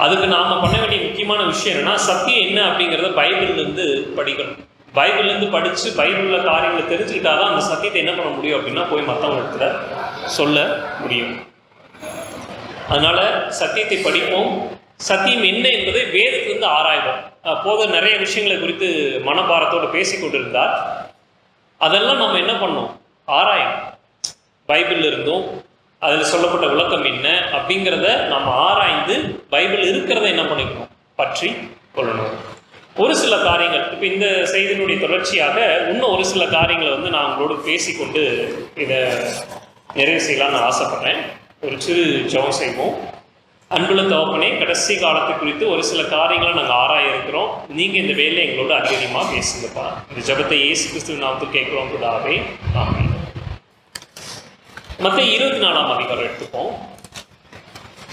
அதுக்கு நாம பண்ண வேண்டிய முக்கியமான விஷயம் என்னன்னா, சத்தியம் என்ன அப்படிங்கிறத பைபிள்ல இருந்து படிக்கணும். பைபிள்ல இருந்து படிச்சு பைபிள்ல காரியங்களை தெரிஞ்சுக்கிட்டாதான் அந்த சத்தியத்தை என்ன பண்ண முடியும் அப்படின்னா போய் மற்றவங்க இடத்துல சொல்ல முடியும். அதனால சத்தியத்தை படிப்போம். சத்தியம் என்ன என்பதை வேதத்திலிருந்து ஆராய்வோம். போத நிறைய விஷயங்களை குறித்து மனபாரத்தோடு பேசி கொண்டிருந்தார். அதெல்லாம் நம்ம என்ன பண்ணோம், ஆராயணும். பைபிள்ல இருந்தும் அதில் சொல்லப்பட்ட விளக்கம் என்ன அப்படிங்கிறத நம்ம ஆராய்ந்து பைபிள் இருக்கிறத என்ன பண்ணிக்கணும், பற்றி கொள்ளணும். ஒரு சில காரியங்கள் இப்போ இந்த செய்தியினுடைய தொடர்ச்சியாக இன்னும் ஒரு சில காரியங்களை வந்து நான் உங்களோடு பேசிக்கொண்டு இதை நிறைவு செய்யலாம்னு ஆசைப்படுறேன். ஒரு சிறு ஜெபம் செய்வோம். அன்புள்ள தகப்பனே, கடைசி காலத்தை குறித்து ஒரு சில காரியங்களை நாங்கள் ஆராய இருக்கிறோம். நீங்கள் இந்த வேலையை எங்களோட அதிகமாக பேசுங்கப்பா. இந்த ஜெபத்தை இயேசு கிறிஸ்துவின் நாமத்தில் கேட்குறோம் கூடாவே. ஆமென். மத்தேயு 24ஆம் அதிகாரம் எடுத்துப்போம்.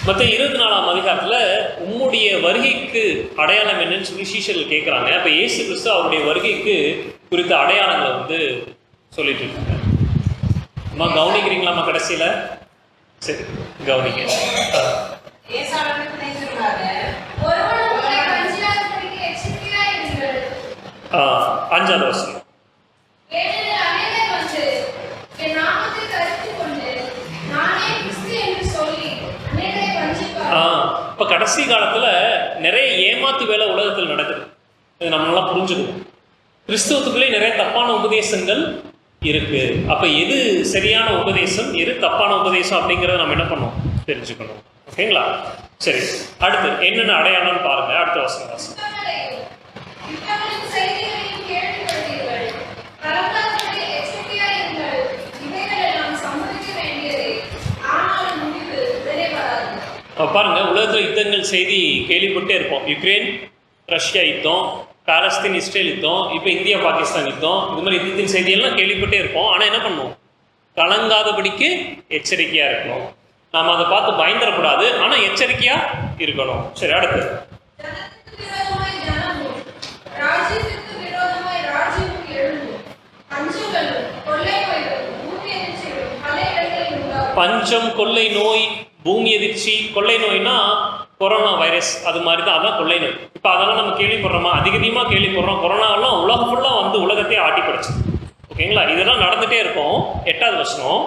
மத்தேயு 24ஆம் அதிகாரத்தில் உம்முடைய வருகைக்கு அடையாளம் என்னன்னு சொல்லி சீஷர்கள் கேட்குறாங்க. அப்போ இயேசு கிறிஸ்து அவருடைய வருகைக்கு குறித்த அடையாளங்களை வந்து சொல்லிட்டு இருக்காங்க. அம்மா கவனிக்கிறீங்களாம்மா? கடைசியில் சரி கவனிக்க. அஞ்சாவது வருஷம் இப்போ கடைசி காலத்தில் நிறைய ஏமாத்து வேலை உலகத்தில் நடக்குது. இது நம்மளாம் புரிஞ்சுக்கணும். கிறிஸ்தவத்துக்குள்ளே நிறைய தப்பான உபதேசங்கள் இருக்கு. அப்போ எது சரியான உபதேசம், எது தப்பான உபதேசம் அப்படிங்கிறத நம்ம என்ன பண்ணணும், தெரிஞ்சுக்கணும். ஓகேங்களா? சரி, அடுத்து என்னென்ன அடையாளம்னு பாருங்க. அடுத்த வசனம் வாசி. பாருங்க, உலகத்தில் யுத்தங்கள் செய்தி கேள்விப்பட்டே இருப்போம். யுக்ரைன் ரஷ்யா யுத்தம், பாலஸ்தீன் இஸ்ரேல் யுத்தம், இப்போ இந்தியா பாகிஸ்தான் யுத்தம், இது மாதிரி யுத்தத்தின் செய்தியெல்லாம் கேள்விப்பட்டே இருப்போம். ஆனால் என்ன பண்ணுவோம், கலங்காதபடிக்கு எச்சரிக்கையாக இருக்கணும். நாம் அதை பார்த்து பயந்துடக்கூடாது, ஆனால் எச்சரிக்கையாக இருக்கணும். சரி, அடுத்து பஞ்சம், கொள்ளை நோய், பூமி எதிர்ச்சி. கொள்ளை நோய்னா கொரோனா வைரஸ், அது மாதிரி தான். அதான் கொள்ளை நோய். இப்போ அதெல்லாம் நம்ம கேள்விப்படுறோமா? அதிகமாக கேள்விப்படுறோம். கொரோனாவெல்லாம் உலகம் ஃபுல்லாக வந்து உலகத்தையே ஆட்டி படைச்சு. ஓகேங்களா? இதெல்லாம் நடந்துகிட்டே இருக்கும். 8வது வசனம்,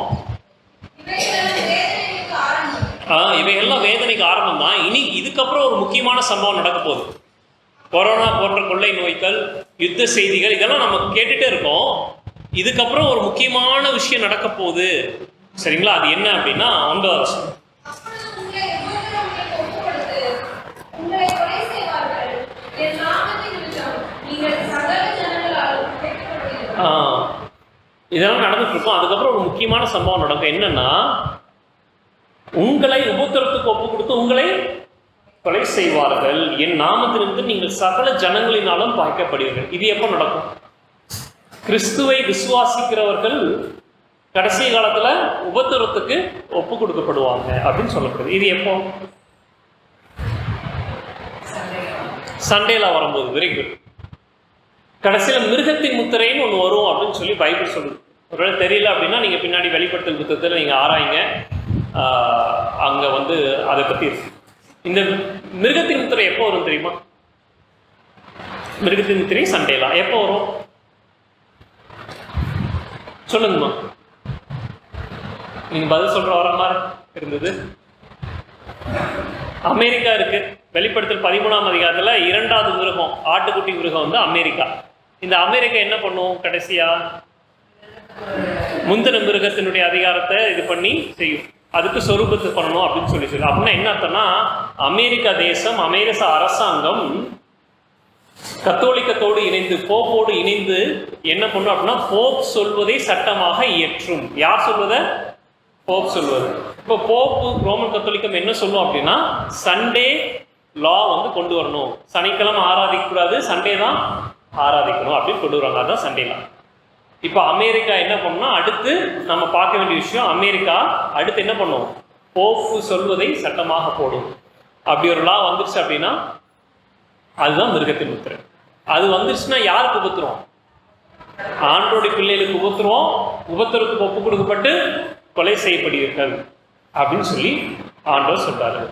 இவையெல்லாம் வேதனைக்கு ஆரம்பம் தான். இனி இதுக்கப்புறம் ஒரு முக்கியமான சம்பவம் நடக்க போகுது. கொரோனா போன்ற கொள்ளை நோய்கள், யுத்த செய்திகள், இதெல்லாம் நம்ம கேட்டுகிட்டே இருக்கோம். இதுக்கப்புறம் ஒரு முக்கியமான விஷயம் நடக்க போகுது. சரிங்களா? அது என்ன அப்படின்னா 9வது வசனம், இதெல்லாம் நடந்துட்டு இருக்கும். அதுக்கப்புறம் ஒரு முக்கியமான சம்பவம் நடக்கும். என்னன்னா, உங்களை உபத்திரத்துக்கு ஒப்பு கொடுத்து உங்களை கொலை செய்வார்கள், என் நாமத்திலிருந்து நீங்கள் சகல ஜனங்களினாலும் பாய்க்கப்படுவீர்கள். இது எப்போ நடக்கும்? கிறிஸ்துவை விசுவாசிக்கிறவர்கள் கடைசி காலத்துல உபத்திரத்துக்கு ஒப்பு கொடுக்கப்படுவாங்க அப்படின்னு சொல்லப்படுது. இது எப்போ? சண்டேல வரும்போது. Very good. கடைசியில் மிருகத்தின் முத்திரைன்னு ஒன்று வரும் அப்படின்னு சொல்லி பைபிள் சொல்லுது. ஒருவேளை தெரியல அப்படின்னா நீங்கள் பின்னாடி வெளிப்படுத்தல் புத்தகத்தில் நீங்கள் ஆராய்ங்க. அங்கே வந்து அதை பற்றி இருக்கு. இந்த மிருகத்தின் முத்திரை எப்போ வரும் தெரியுமா? மிருகத்தின் முத்திரை சண்டேலா எப்போ வரும் சொல்லுங்கம்மா. நீங்கள் பதில் சொல்கிற வர மாதிரி இருந்தது. அமெரிக்கா இருக்கு. வெளிப்படுத்தல் 13ஆம் அதிகாரத்தில் 2வது மிருகம், ஆட்டுக்குட்டி மிருகம் வந்து அமெரிக்கா. இந்த அமெரிக்கா என்ன பண்ணும்? கடைசியா முந்தின மிருகத்தினுடைய அதிகாரத்தை இது பண்ணி செய்யும். அதுக்கு சொரூபத்து பண்ணணும் அப்படின்னு சொல்லி சொல்லு. அப்படின்னா என்ன அர்த்தம்னா, அமெரிக்கா தேசம், அமெரிக்க அரசாங்கம் கத்தோலிக்கத்தோடு இணைந்து, போப்போடு இணைந்து என்ன பண்ணும் அப்படின்னா, போப் சொல்வதை சட்டமாக இயற்றும். யார் சொல்வதை? போப் சொல்வது. இப்போ போப்பு ரோமன் கத்தோலிக்கம் என்ன சொல்லும் அப்படின்னா, சண்டே லா வந்து கொண்டு வரணும். சனிக்கிழமை ஆராதிக்கக்கூடாது, சண்டே தான் ஆராதிக்கணும் அப்படின்னு கொண்டு வருவாங்க. அதுதான் சண்டே லா. இப்போ அமெரிக்கா என்ன பண்ணணும்னா, அடுத்து நம்ம பார்க்க வேண்டிய விஷயம், அமெரிக்கா அடுத்து என்ன பண்ணும்? போப்பு சொல்வதை சட்டமாக போடும். அப்படி ஒரு லா வந்துருச்சு அப்படின்னா அதுதான் மிருகத்தின் முத்திரை. அது வந்துருச்சுன்னா யாருக்கு உபத்திரம்? ஆண்டோடைய பிள்ளைகளுக்கு உபத்திரம். உபத்திரத்துக்கு ஒப்பு கொடுக்கப்பட்டு கொலை செய்யப்படுவீர்கள் அப்படின்னு சொல்லி ஆண்டவர் சொல்றாரு.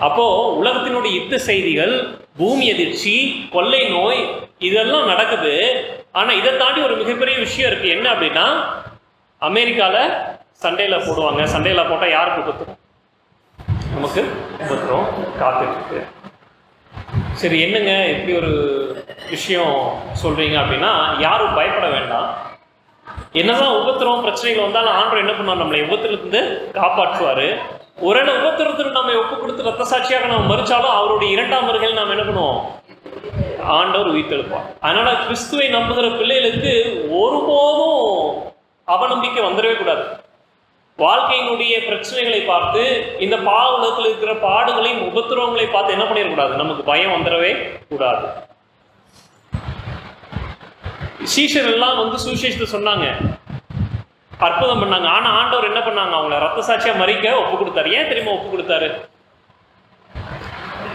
அப்போ உலகத்தினுடைய யுத்த செய்திகள், பூமி அதிர்ச்சி, கொள்ளை நோய், இதெல்லாம் நடக்குது. ஆனா இதை தாண்டி ஒரு மிகப்பெரிய விஷயம் இருக்கு. என்ன அப்படின்னா, அமெரிக்கால சண்டேல போடுவாங்க. சண்டேல போட்டா யாருக்கு உபத்திரம்? நமக்கு உபத்திரம் காத்துட்டு இருக்கு. சரி, என்னங்க இப்படி ஒரு விஷயம் சொல்றீங்க அப்படின்னா, யாரும் பயப்பட வேண்டாம். என்னதான் உபத்திரம் பிரச்சனைகள் வந்தாலும் ஆண்டவர் என்ன பண்ணுவார்? நம்மளை உபத்திரத்திலிருந்து காப்பாற்றுவாரு. ஒரே உபத்திரத்தில் நம்ம ஒப்பு கொடுத்து ரத்த சாட்சியாக நம்ம மறுச்சாலும் அவருடைய 2ஆம் வருகையில் நாம் என்ன பண்ணுவோம்? ஆண்டவர் உயிர்த்தெழுப்பார். அதனால கிறிஸ்துவை நம்புகிற பிள்ளைகளுக்கு ஒருபோதும் அவநம்பிக்கை வந்துடவே கூடாது. வாழ்க்கையினுடைய பிரச்சனைகளை பார்த்து, இந்த பாவ உலகத்தில் இருக்கிற பாடுகளையும் உபத்திரவங்களை பார்த்து என்ன பண்ணிடக்கூடாது, நமக்கு பயம் வந்துடவே கூடாது. சீஷர் எல்லாம் சுவிசேஷத்தை சொன்னாங்க, அற்புதம் பண்ணாங்க. ஆனா ஆண்டவர் என்ன பண்ணாங்க, அவங்கள ரத்த சாட்சியா மறிக்க ஒப்பு கொடுத்தாரு. ஏன் தெரியுமா ஒப்பு கொடுத்தாரு?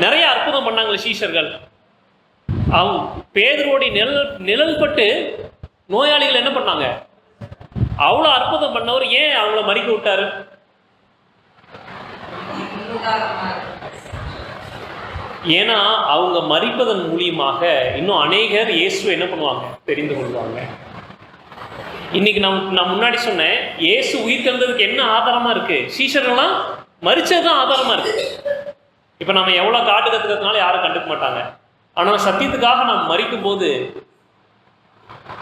நிறைய அற்புதம் பண்ணாங்க சீஷர்கள். அவங்க பேதுருவோடைய நிழல் பட்டு நோயாளிகள் என்ன பண்ணாங்க, அவ்வளோ அற்புதம் பண்ணவர் ஏன் அவங்கள மறிக்க விட்டாரு? ஏன்னா அவங்க மறிப்பதன் மூலியமாக இன்னும் அநேகர் இயேசு என்ன பண்ணுவாங்க, தெரிந்து கொள்வாங்க. இன்னைக்கு நான் முன்னாடி சொன்னேன், இயேசு உயிர் தெழுந்ததுக்கு என்ன ஆதாரமா இருக்கு? சீஷர்கள்லாம் மறிச்சதுதான் ஆதாரமா இருக்கு. இப்ப நம்ம எவ்வளவு காட்டு கத்துக்கிறதுனால யாரும் கண்டுக்க மாட்டாங்க. ஆனா சத்தியத்துக்காக நாம் மறிக்கும் போது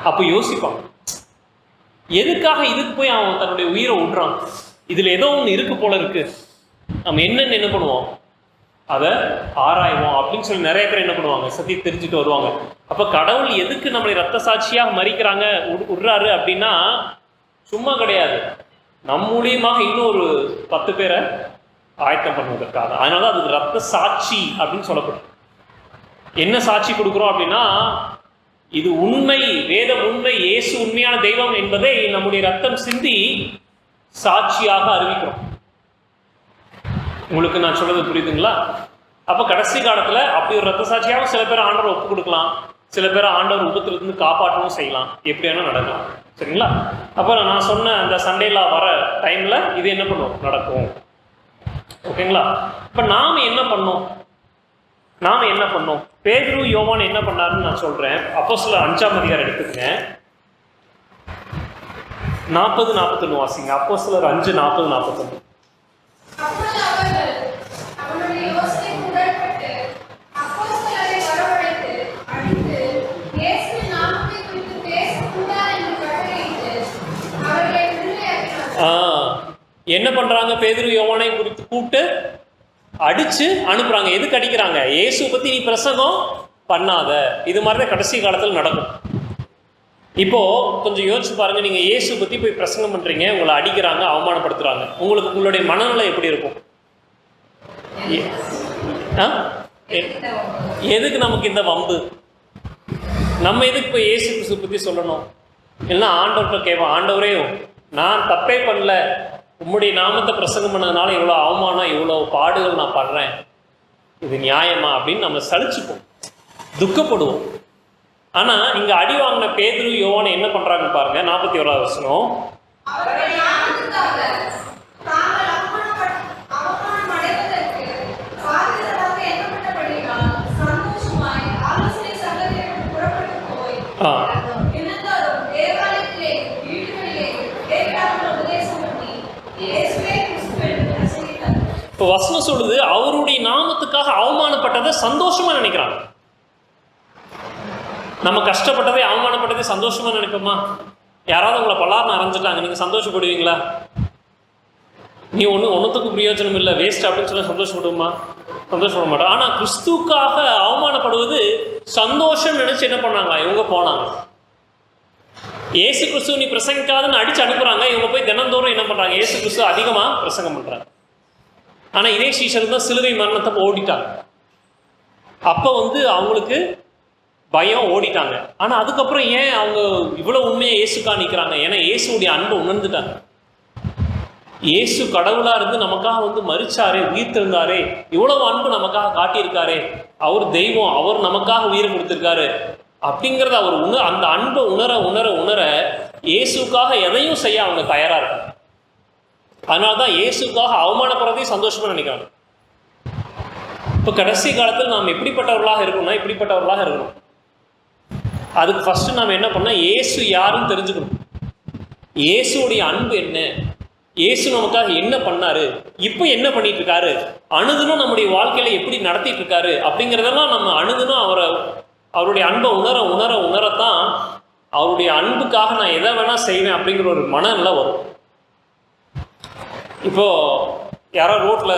அப்ப யோசிப்பான், எதுக்காக இதுக்கு போய் அவன் தன்னுடைய உயிரை விடுறான்? இதுல ஏதோ ஒன்று இருக்கு போல இருக்கு, நம்ம என்னன்னு என்ன பண்ணுவோம், அதை ஆராய்வோம் அப்படின்னு சொல்லி நிறைய பேர் என்ன பண்ணுவாங்க, சத்தியம் தெரிஞ்சுட்டு வருவாங்க. அப்ப கடவுள் எதுக்கு நம்மளை ரத்த சாட்சியாக மறிக்கிறாங்க விடுறாரு அப்படின்னா சும்மா கிடையாது, நம் மூலியமாக இன்னொரு 10 பேரை ஆயத்தம் பண்ணுவதற்காக. அதனால அதுக்கு ரத்த சாட்சி அப்படின்னு சொல்லப்படும். என்ன சாட்சி கொடுக்குறோம் அப்படின்னா, இது உண்மை, வேதம் உண்மை, இயேசு உண்மையான தெய்வம் என்பதை நம்முடைய ரத்தம் சிந்தி சாட்சியாக அறிவிக்கிறோம். உங்களுக்கு நான் சொல்றது புரியுதுங்களா? அப்ப கடைசி காலத்துல அப்படி ஒரு ரத்த சாட்சியாக சில பேர் ஆண்டவர் ஒப்பு கொடுக்கலாம், சில பேர் ஆண்டவர் உபத்திலிருந்து காப்பாற்றவும் செய்யலாம், எப்படியான நடக்கலாம். சரிங்களா? அப்ப நான் சொன்ன அந்த சண்டேல வர டைம்ல இது என்ன பண்ணும், நடக்கும். ஓகேங்களா? இப்ப நாம என்ன பண்ணோம், பேதுரு யோவான் என்ன பண்ணாருன்னு நான் சொல்றேன். அப்போஸ்தலர் 5ஆம் அதிகாரம் எடுத்துக்கங்க, 40-41 வாசிங்க. அப்போஸ்தலர் 5:40-41. என்ன பண்றாங்க, பேதுரு யோவானை குறித்து கூப்பிட்டு அடிச்சு அனுப்புறாங்க. எதுக்கு அடிக்கிறாங்க, இயேசு பத்தி நீ பிரசங்கம் பண்ணாத. இது மாதிரிதான் கடைசி காலத்தில் நடக்கும். இப்போ கொஞ்சம் யோசிச்சு பாருங்க, நீங்க இயேசு பத்தி போய் பிரசங்கம் பண்றீங்க, உங்களை அடிக்கிறாங்க, அவமானப்படுத்துறாங்க, உங்களுடைய மனநிலை எப்படி இருக்கும்? எதுக்கு நமக்கு இந்த வம்பு? நம்ம எதுக்கு போய் இயேசு கிறிஸ்து பத்தி சொல்லணும்? இல்லைன்னா ஆண்டவர்கிட்ட கேட்போம், ஆண்டவரே நான் தப்பே பண்ணல, உம்முடைய நாமத்தை பிரசங்கம் பண்ணதுனால இவ்வளோ அவமானம், இவ்வளோ பாடுகள் நான் படுறேன், இது நியாயமா அப்படின்னு நம்ம சலிச்சுப்போம், துக்கப்படுவோம். ஆனா இங்க அடி வாங்கின பேதுரு யோவானை என்ன பண்றாங்க பாருங்க, 41வது வசனம். இப்போ வசனம் சொல்லுது, அவருடைய நாமத்துக்காக அவமானப்பட்டதை சந்தோஷமா நினைக்கிறாங்க. நம்ம கஷ்டப்பட்டதை, அவமானப்பட்டதை சந்தோஷமா நினைப்போமா? யாராவது உங்களை பலார்னு அரைஞ்சிட்டாங்க, நீங்க சந்தோஷப்படுவீங்களா? நீ ஒன்றுத்துக்கு பிரயோஜனம் இல்லை, வேஸ்ட் அப்படின்னு சொல்லி சந்தோஷப்படுமா? சந்தோஷப்பட மாட்டோம். ஆனா கிறிஸ்துக்காக அவமானப்படுவது சந்தோஷம் நினைச்சு என்ன பண்ணாங்க, இவங்க போனாங்க. ஏசு கிறிஸ்துவ நீ பிரசங்கிக்காதுன்னு அடிச்சு அனுப்புறாங்க, இவங்க போய் தினந்தோறும் என்ன பண்றாங்க, ஏசு கிறிஸ்துவ அதிகமா பிரசங்கம் பண்றாங்க. ஆனா இதே சீஷர் தான் சிலுவை மரணத்தை ஓடிட்டாங்க. அப்ப அவங்களுக்கு பயம், ஓடிட்டாங்க. ஆனா அதுக்கப்புறம் ஏன் அவங்க இவ்வளவு உண்மையை இயேசுக்கா நிற்கிறாங்க? ஏன்னா இயேசுடைய அன்பை உணர்ந்துட்டாங்க. இயேசு கடவுளா இருந்து நமக்காக மரிச்சாரே, உயிர் தெழுந்தாரே, இவ்வளவு அன்பு நமக்காக காட்டியிருக்காரே, அவர் தெய்வம், அவர் நமக்காக உயிரை கொடுத்திருக்காரு அப்படிங்கிறத அவர் அந்த அன்பை உணர உணர உணர இயேசுக்காக எதையும் செய்ய அவங்க தயாரா இருக்காங்க. அதனால்தான் இயேசுக்காக அவமானப்படுறதையும் சந்தோஷமா நினைக்கிறாங்க. இப்போ கடைசி காலத்தில் நாம் எப்படிப்பட்டவர்களாக இருக்கணும்னா இப்படிப்பட்டவர்களாக இருக்கணும். அதுக்கு ஃபர்ஸ்ட் நாம் என்ன பண்ண, இயேசு யாருன்னு தெரிஞ்சுக்கணும். இயேசுடைய அன்பு என்ன, இயேசு நமக்காக என்ன பண்ணாரு, இப்போ என்ன பண்ணிட்டு இருக்காரு, அணுதினம் நம்முடைய வாழ்க்கையில எப்படி நடத்திட்டு இருக்காரு அப்படிங்கிறதெல்லாம் நம்ம அணுதினம் அவருடைய அன்பை உணர உணர உணரத்தான் அவருடைய அன்புக்காக நான் எதை வேணா செய்வேன் அப்படிங்கிற ஒரு மனநிலை வரும். இப்போ யாரோ ரோட்ல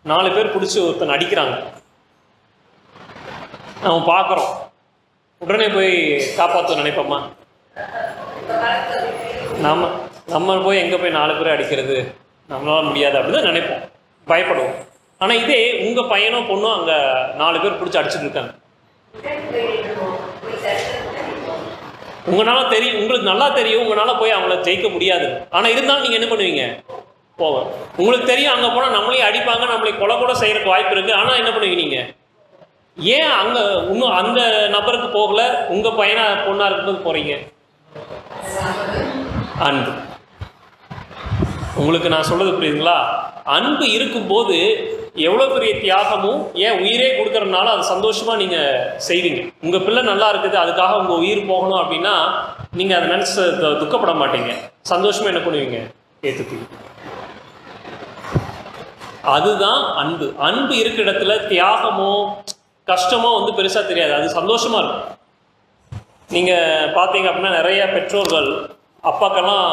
4 பேர் பிடிச்சி ஒருத்தன் அடிக்கிறாங்க. நம்ம பார்க்குறோம், உடனே போய் காப்பாற்ற நினைப்போமா? நம்ம போய் எங்கே போய் 4 பேரை அடிக்கிறது, நம்மளால முடியாது அப்படின்னு தான் நினைப்போம், பயப்படுவோம். ஆனால் இதே உங்கள் பையனோ பொண்ணோ அங்கே 4 பேர் பிடிச்சி அடிச்சுட்டு இருக்காங்க, உங்களால் தெரியும், உங்களுக்கு நல்லா தெரியும் உங்களால் போய் அவங்கள ஜெயிக்க முடியாது. ஆனால் இருந்தாலும் நீங்கள் என்ன பண்ணுவீங்க? போவேன். உங்களுக்கு தெரியும் அங்கே போனால் நம்மளையும் அடிப்பாங்க, நம்மளை கொலை கூட செய்கிறதுக்கு வாய்ப்பு இருக்குது. ஆனால் என்ன பண்ணுவீங்க நீங்கள்? ஏன் அங்கே இன்னும் அந்த நபருக்கு போகல, உங்கள் பையனா பொண்ணாக இருக்கும்போது போகிறீங்க? அன்பு. உங்களுக்கு நான் சொல்றது புரியுதுங்களா? அன்பு இருக்கும்போது எவ்வளோ பெரிய தியாகமும், ஏன் உயிரே கொடுக்கறதுனால அது சந்தோஷமாக நீங்கள் செய்வீங்க. உங்கள் பிள்ளை நல்லா இருக்குது, அதுக்காக உங்கள் உயிர் போகணும் அப்படின்னா நீங்கள் அதை நினச்சி துக்கப்பட மாட்டீங்க, சந்தோஷமாக என்ன பண்ணுவீங்க? ஏற்றுப்பீங்க. அதுதான் அன்பு. அன்பு இருக்கிற இடத்துல தியாகமோ கஷ்டமோ வந்து பெருசாக தெரியாது, அது சந்தோஷமாக இருக்கும். நீங்கள் பார்த்தீங்க அப்படின்னா நிறைய பெற்றோர்கள் அப்பாக்கெல்லாம்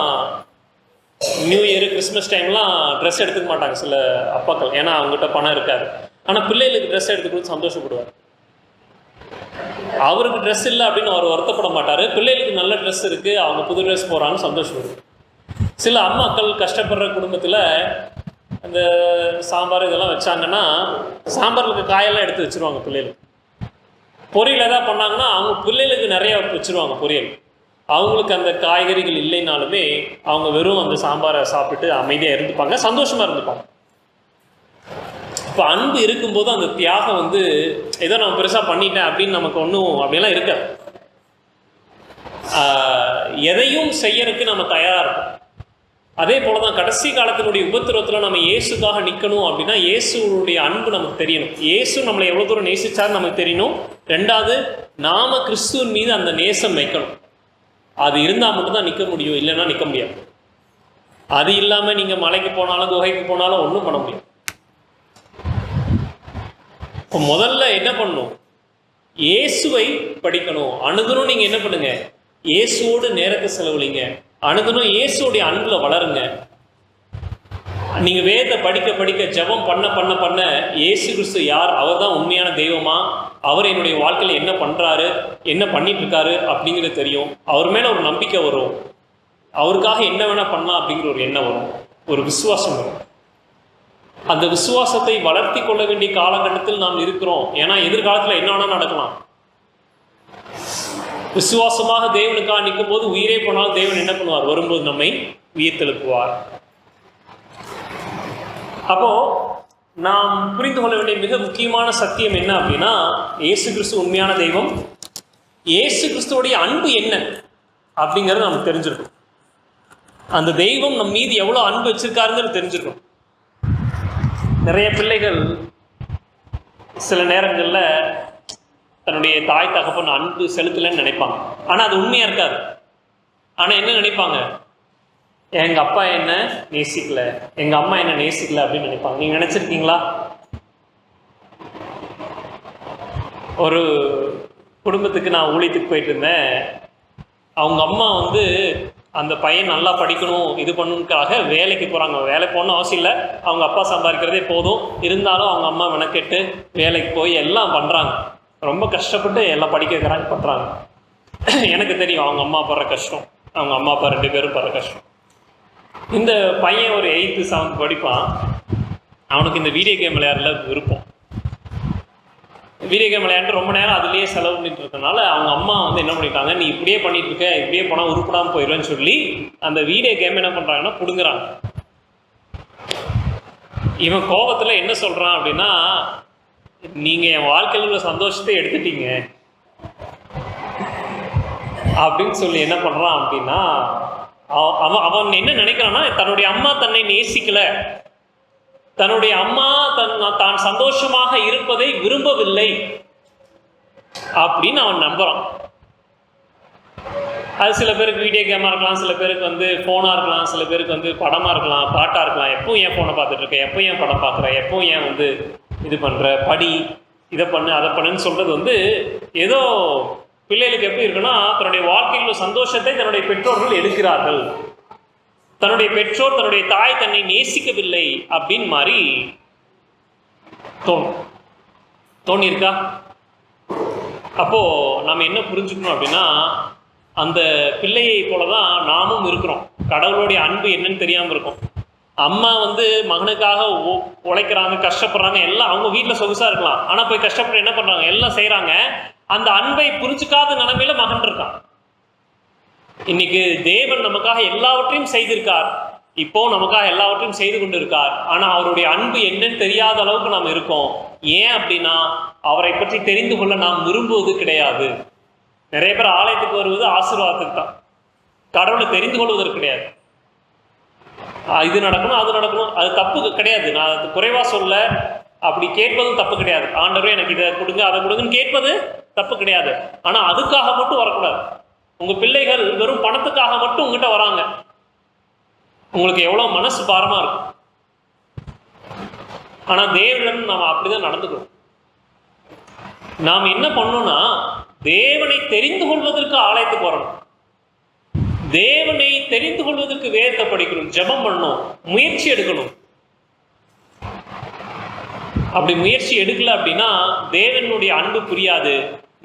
நியூ இயர் கிறிஸ்மஸ் டைம்லாம் ட்ரெஸ் எடுத்துக்க மாட்டாங்க சில அப்பாக்கள், ஏன்னா அவங்ககிட்ட பணம் இருக்காது. ஆனால் பிள்ளைகளுக்கு ட்ரெஸ் எடுத்துக்கிட்டு சந்தோஷப்படுவார். அவருக்கு ட்ரெஸ் இல்லை அப்படின்னு அவர் வருத்தப்பட மாட்டார், பிள்ளைகளுக்கு நல்ல ட்ரெஸ் இருக்குது, அவங்க புது ட்ரெஸ் போகிறான்னு சந்தோஷப்படுவார். சில அம்மாக்கள் கஷ்டப்படுற குடும்பத்தில் அந்த சாம்பார் இதெல்லாம் வச்சாங்கன்னா சாம்பாருக்கு காயெல்லாம் எடுத்து வச்சுருவாங்க பிள்ளைகளுக்கு. பொரியல் எதாவது பண்ணாங்கன்னா அவங்க பிள்ளைகளுக்கு நிறையா வச்சுருவாங்க பொரியல். அவங்களுக்கு அந்த காய்கறிகள் இல்லைனாலுமே அவங்க வெறும் அந்த சாம்பாரை சாப்பிட்டு அமைதியாக இருந்துப்பாங்க, சந்தோஷமாக இருந்துப்பாங்க. இப்போ அன்பு இருக்கும்போது அந்த தியாகம் வந்து ஏதோ நம்ம பெருசாக பண்ணிட்டேன் அப்படின்னு நமக்கு ஒன்றும் அப்படியெல்லாம் இருக்காது. எதையும் செய்யறதுக்கு நம்ம தயாராக இருக்கும். அதே போல தான் கடைசி காலத்தினுடைய உபத்திரவத்தில் நம்ம இயேசுக்காக நிற்கணும் அப்படின்னா இயேசுடைய அன்பு நமக்கு தெரியணும். இயேசு நம்மளை எவ்வளோ தூரம் நேசிச்சார் நமக்கு தெரியணும். 2வது, நாம கிறிஸ்துவின் மீது அந்த நேசம் வைக்கணும். அது இருந்தால் மட்டும்தான் நிற்க முடியும், இல்லைன்னா நிற்க முடியாது. அது இல்லாமல் நீங்கள் மலைக்கு போனாலும் குகைக்கு போனாலும் ஒன்றும் பண்ண முடியும். இப்போ முதல்ல என்ன பண்ணணும்? இயேசுவை படிக்கணும். அணுகணும். நீங்கள் என்ன பண்ணுங்க? இயேசுவோடு நேரத்தை செலவழிங்க. அணுகணும். இயேசுடைய அன்பில் வளருங்க. நீங்கள் வேதத்தை படிக்க படிக்க ஜெபம் பண்ண பண்ண பண்ண இயேசு கிறிஸ்து யார், அவர் தான் உண்மையான தெய்வமா, அவர் என்னுடைய வாழ்க்கையில் என்ன பண்ணுறாரு, என்ன பண்ணிட்டு இருக்காரு அப்படிங்கிறது தெரியும். அவர் மேலே ஒரு நம்பிக்கை வரும், அவருக்காக என்ன வேணால் பண்ணலாம் அப்படிங்கிற ஒரு எண்ணம் வரும், ஒரு விசுவாசம் வரும். அந்த விசுவாசத்தை வளர்த்தி கொள்ள வேண்டிய காலகட்டத்தில் நாம் இருக்கிறோம். ஏன்னா எதிர்காலத்தில் என்ன வேணால் நடக்கலாம். விசுவாசமாக தேவனுக்காக நிற்கும் போது உயிரே போனாலும் தேவன் என்ன பண்ணுவார்? வரும்போது நம்மை உயிர்த்தெழுப்புவார். அப்போ நாம் புரிந்து கொள்ள வேண்டிய மிக முக்கியமான சத்தியம் என்ன அப்படின்னா, இயேசு கிறிஸ்து உண்மையான தெய்வம். இயேசு கிறிஸ்துவோடைய அன்பு என்ன அப்படிங்கிறது நமக்கு தெரிஞ்சிருக்கும். அந்த தெய்வம் நம் மீது எவ்வளோ அன்பு வச்சிருக்காருங்கிறது தெரிஞ்சிருக்கும். நிறைய பிள்ளைகள் சில நேரங்களில் தன்னுடைய தாய் தகப்பன் அன்பு செலுத்தலைன்னு நினைப்பாங்க. ஆனால் அது உண்மையாக இருக்காது. ஆனால் என்ன நினைப்பாங்க? எங்கள் அப்பா என்ன நேசிக்கல, எங்கள் அம்மா என்ன நேசிக்கல அப்படின்னு நினைப்பாங்க. நீங்கள் நினச்சிருக்கீங்களா? ஒரு குடும்பத்துக்கு நான் ஊழியத்துக்கு போயிட்டு இருந்தேன். அவங்க அம்மா வந்து அந்த பையன் நல்லா படிக்கணும் இது பண்ணணுக்காக வேலைக்கு போகிறாங்க. வேலை போகணும்னு அவசியம் இல்லை, அவங்க அப்பா சம்பாதிக்கிறதே போதும். இருந்தாலும் அவங்க அம்மா மெனக்கெட்டு வேலைக்கு போய் எல்லாம் பண்ணுறாங்க, ரொம்ப கஷ்டப்பட்டு எல்லாம் படிக்க வைக்கிறாங்க, பண்ணுறாங்க. எனக்கு தெரியும் அவங்க அம்மா படுற கஷ்டம், அவங்க அம்மா அப்பா 2 பேரும் படுற கஷ்டம். இந்த பையன் ஒரு 8th 7th படிப்பான். அவனுக்கு இந்த வீடியோ கேம் விளையாடல விருப்பம். வீடியோ கேம் விளையாண்டு ரொம்ப நேரம் அதுலேயே செலவு பண்ணிட்டு இருக்கனால அவங்க அம்மா வந்து என்ன பண்ணிட்டாங்க, நீ இப்படியே பண்ணிட்டு இருக்க, இப்படியே போனால் உருப்படாமல் போயிடுவேன்னு சொல்லி அந்த வீடியோ கேம் என்ன பண்ணுறாங்கன்னா பிடுங்குறாங்க. இவன் கோபத்தில் என்ன சொல்கிறான் அப்படின்னா, நீங்கள் என் வாழ்க்கையில் உள்ள சந்தோஷத்தை எடுத்துட்டீங்க அப்படின்னு சொல்லி என்ன பண்ணுறான் அப்படின்னா, அவன் என்ன நினைக்கிறான்னா, தன்னுடைய அம்மா தன்னை நேசிக்கல, தன்னுடைய அம்மா தான் சந்தோஷமாக இருப்பதை விரும்பவில்லை அப்படின்னு அவன் நம்புறான். அது சில பேருக்கு வீடியோ கேமாக இருக்கலாம், சில பேருக்கு வந்து ஃபோனாக இருக்கலாம், சில பேருக்கு வந்து படமாக இருக்கலாம், பாட்டாக இருக்கலாம். எப்பவும் ஏன் ஃபோனை பார்த்துட்டு இருக்க, எப்போ ஏன் படம் பார்க்குற, எப்போ ஏன் வந்து இது பண்ணுற, படி, இதை பண்ணு அதை பண்ணுன்னு சொல்கிறது வந்து ஏதோ பிள்ளைகளுக்கு எப்படி இருக்குன்னா, தன்னுடைய வாழ்க்கையில் உள்ள சந்தோஷத்தை தன்னுடைய பெற்றோர்கள் எடுக்கிறார்கள். தன்னுடைய பெற்றோர், தன்னுடைய தாய் தன்னை நேசிக்கவில்லை அப்படின்னு மாதிரி தோணியிருக்கா? அப்போது நம்ம என்ன புரிஞ்சுக்கணும் அப்படின்னா, அந்த பிள்ளையை போல தான் நாமும் இருக்கிறோம். கடவுளுடைய அன்பு என்னன்னு தெரியாமல் இருக்கும். அம்மா மகனுக்காக உழைக்கிறாங்க, கஷ்டப்படுறாங்க, எல்லாம் அவங்க வீட்டில் சொகுசாக இருக்கலாம். ஆனால் போய் கஷ்டப்பட்டு என்ன பண்ணுறாங்க, எல்லாம் செய்கிறாங்க. அந்த அன்பை புரிஞ்சுக்காத நிலைமையில மகன் இருக்கான். இன்னைக்கு தேவன் நமக்காக எல்லாவற்றையும் செய்திருக்கார், இப்போ நமக்காக எல்லாவற்றையும் செய்து கொண்டு இருக்கார். ஆனால் அவருடைய அன்பு என்னன்னு தெரியாத அளவுக்கு நாம் இருக்கோம். ஏன் அப்படின்னா, அவரை பற்றி தெரிந்து கொள்ள நாம் விரும்புவது கிடையாது. நிறைய பேர் ஆலயத்துக்கு வருவது ஆசீர்வாதத்துக்கு தான், கடவுளை தெரிந்து கொள்வதற்கு கிடையாது. இது நடக்கணும், அது நடக்கணும், அது தப்பு கிடையாது. நான் அது குறைவாக சொல்ல, அப்படி கேட்பதும் தப்பு கிடையாது. ஆண்டவரே எனக்கு இதை கொடுங்க, அதை கொடுங்கன்னு கேட்பது தப்பு கிடையாது. ஆனால் அதுக்காக மட்டும் வரக்கூடாது. உங்கள் பிள்ளைகள் வெறும் பணத்துக்காக மட்டும் உங்ககிட்ட வராங்க, உங்களுக்கு எவ்வளோ மனசு பாரமாக இருக்கும். ஆனால் தேவனுடன் நாம் அப்படிதான் நடந்துக்கிறோம். நாம் என்ன பண்ணோம்னா, தேவனை தெரிந்து கொள்வதற்கு ஆலயத்துக்கு வரணும், தேவனை தெரிந்து கொள்வதற்கு வேதத்தை படிக்கணும், ஜெபம் பண்ணணும், முயற்சி எடுக்கணும். அப்படி முயற்சி எடுக்கல அப்படின்னா தேவனுடைய அன்பு புரியாது,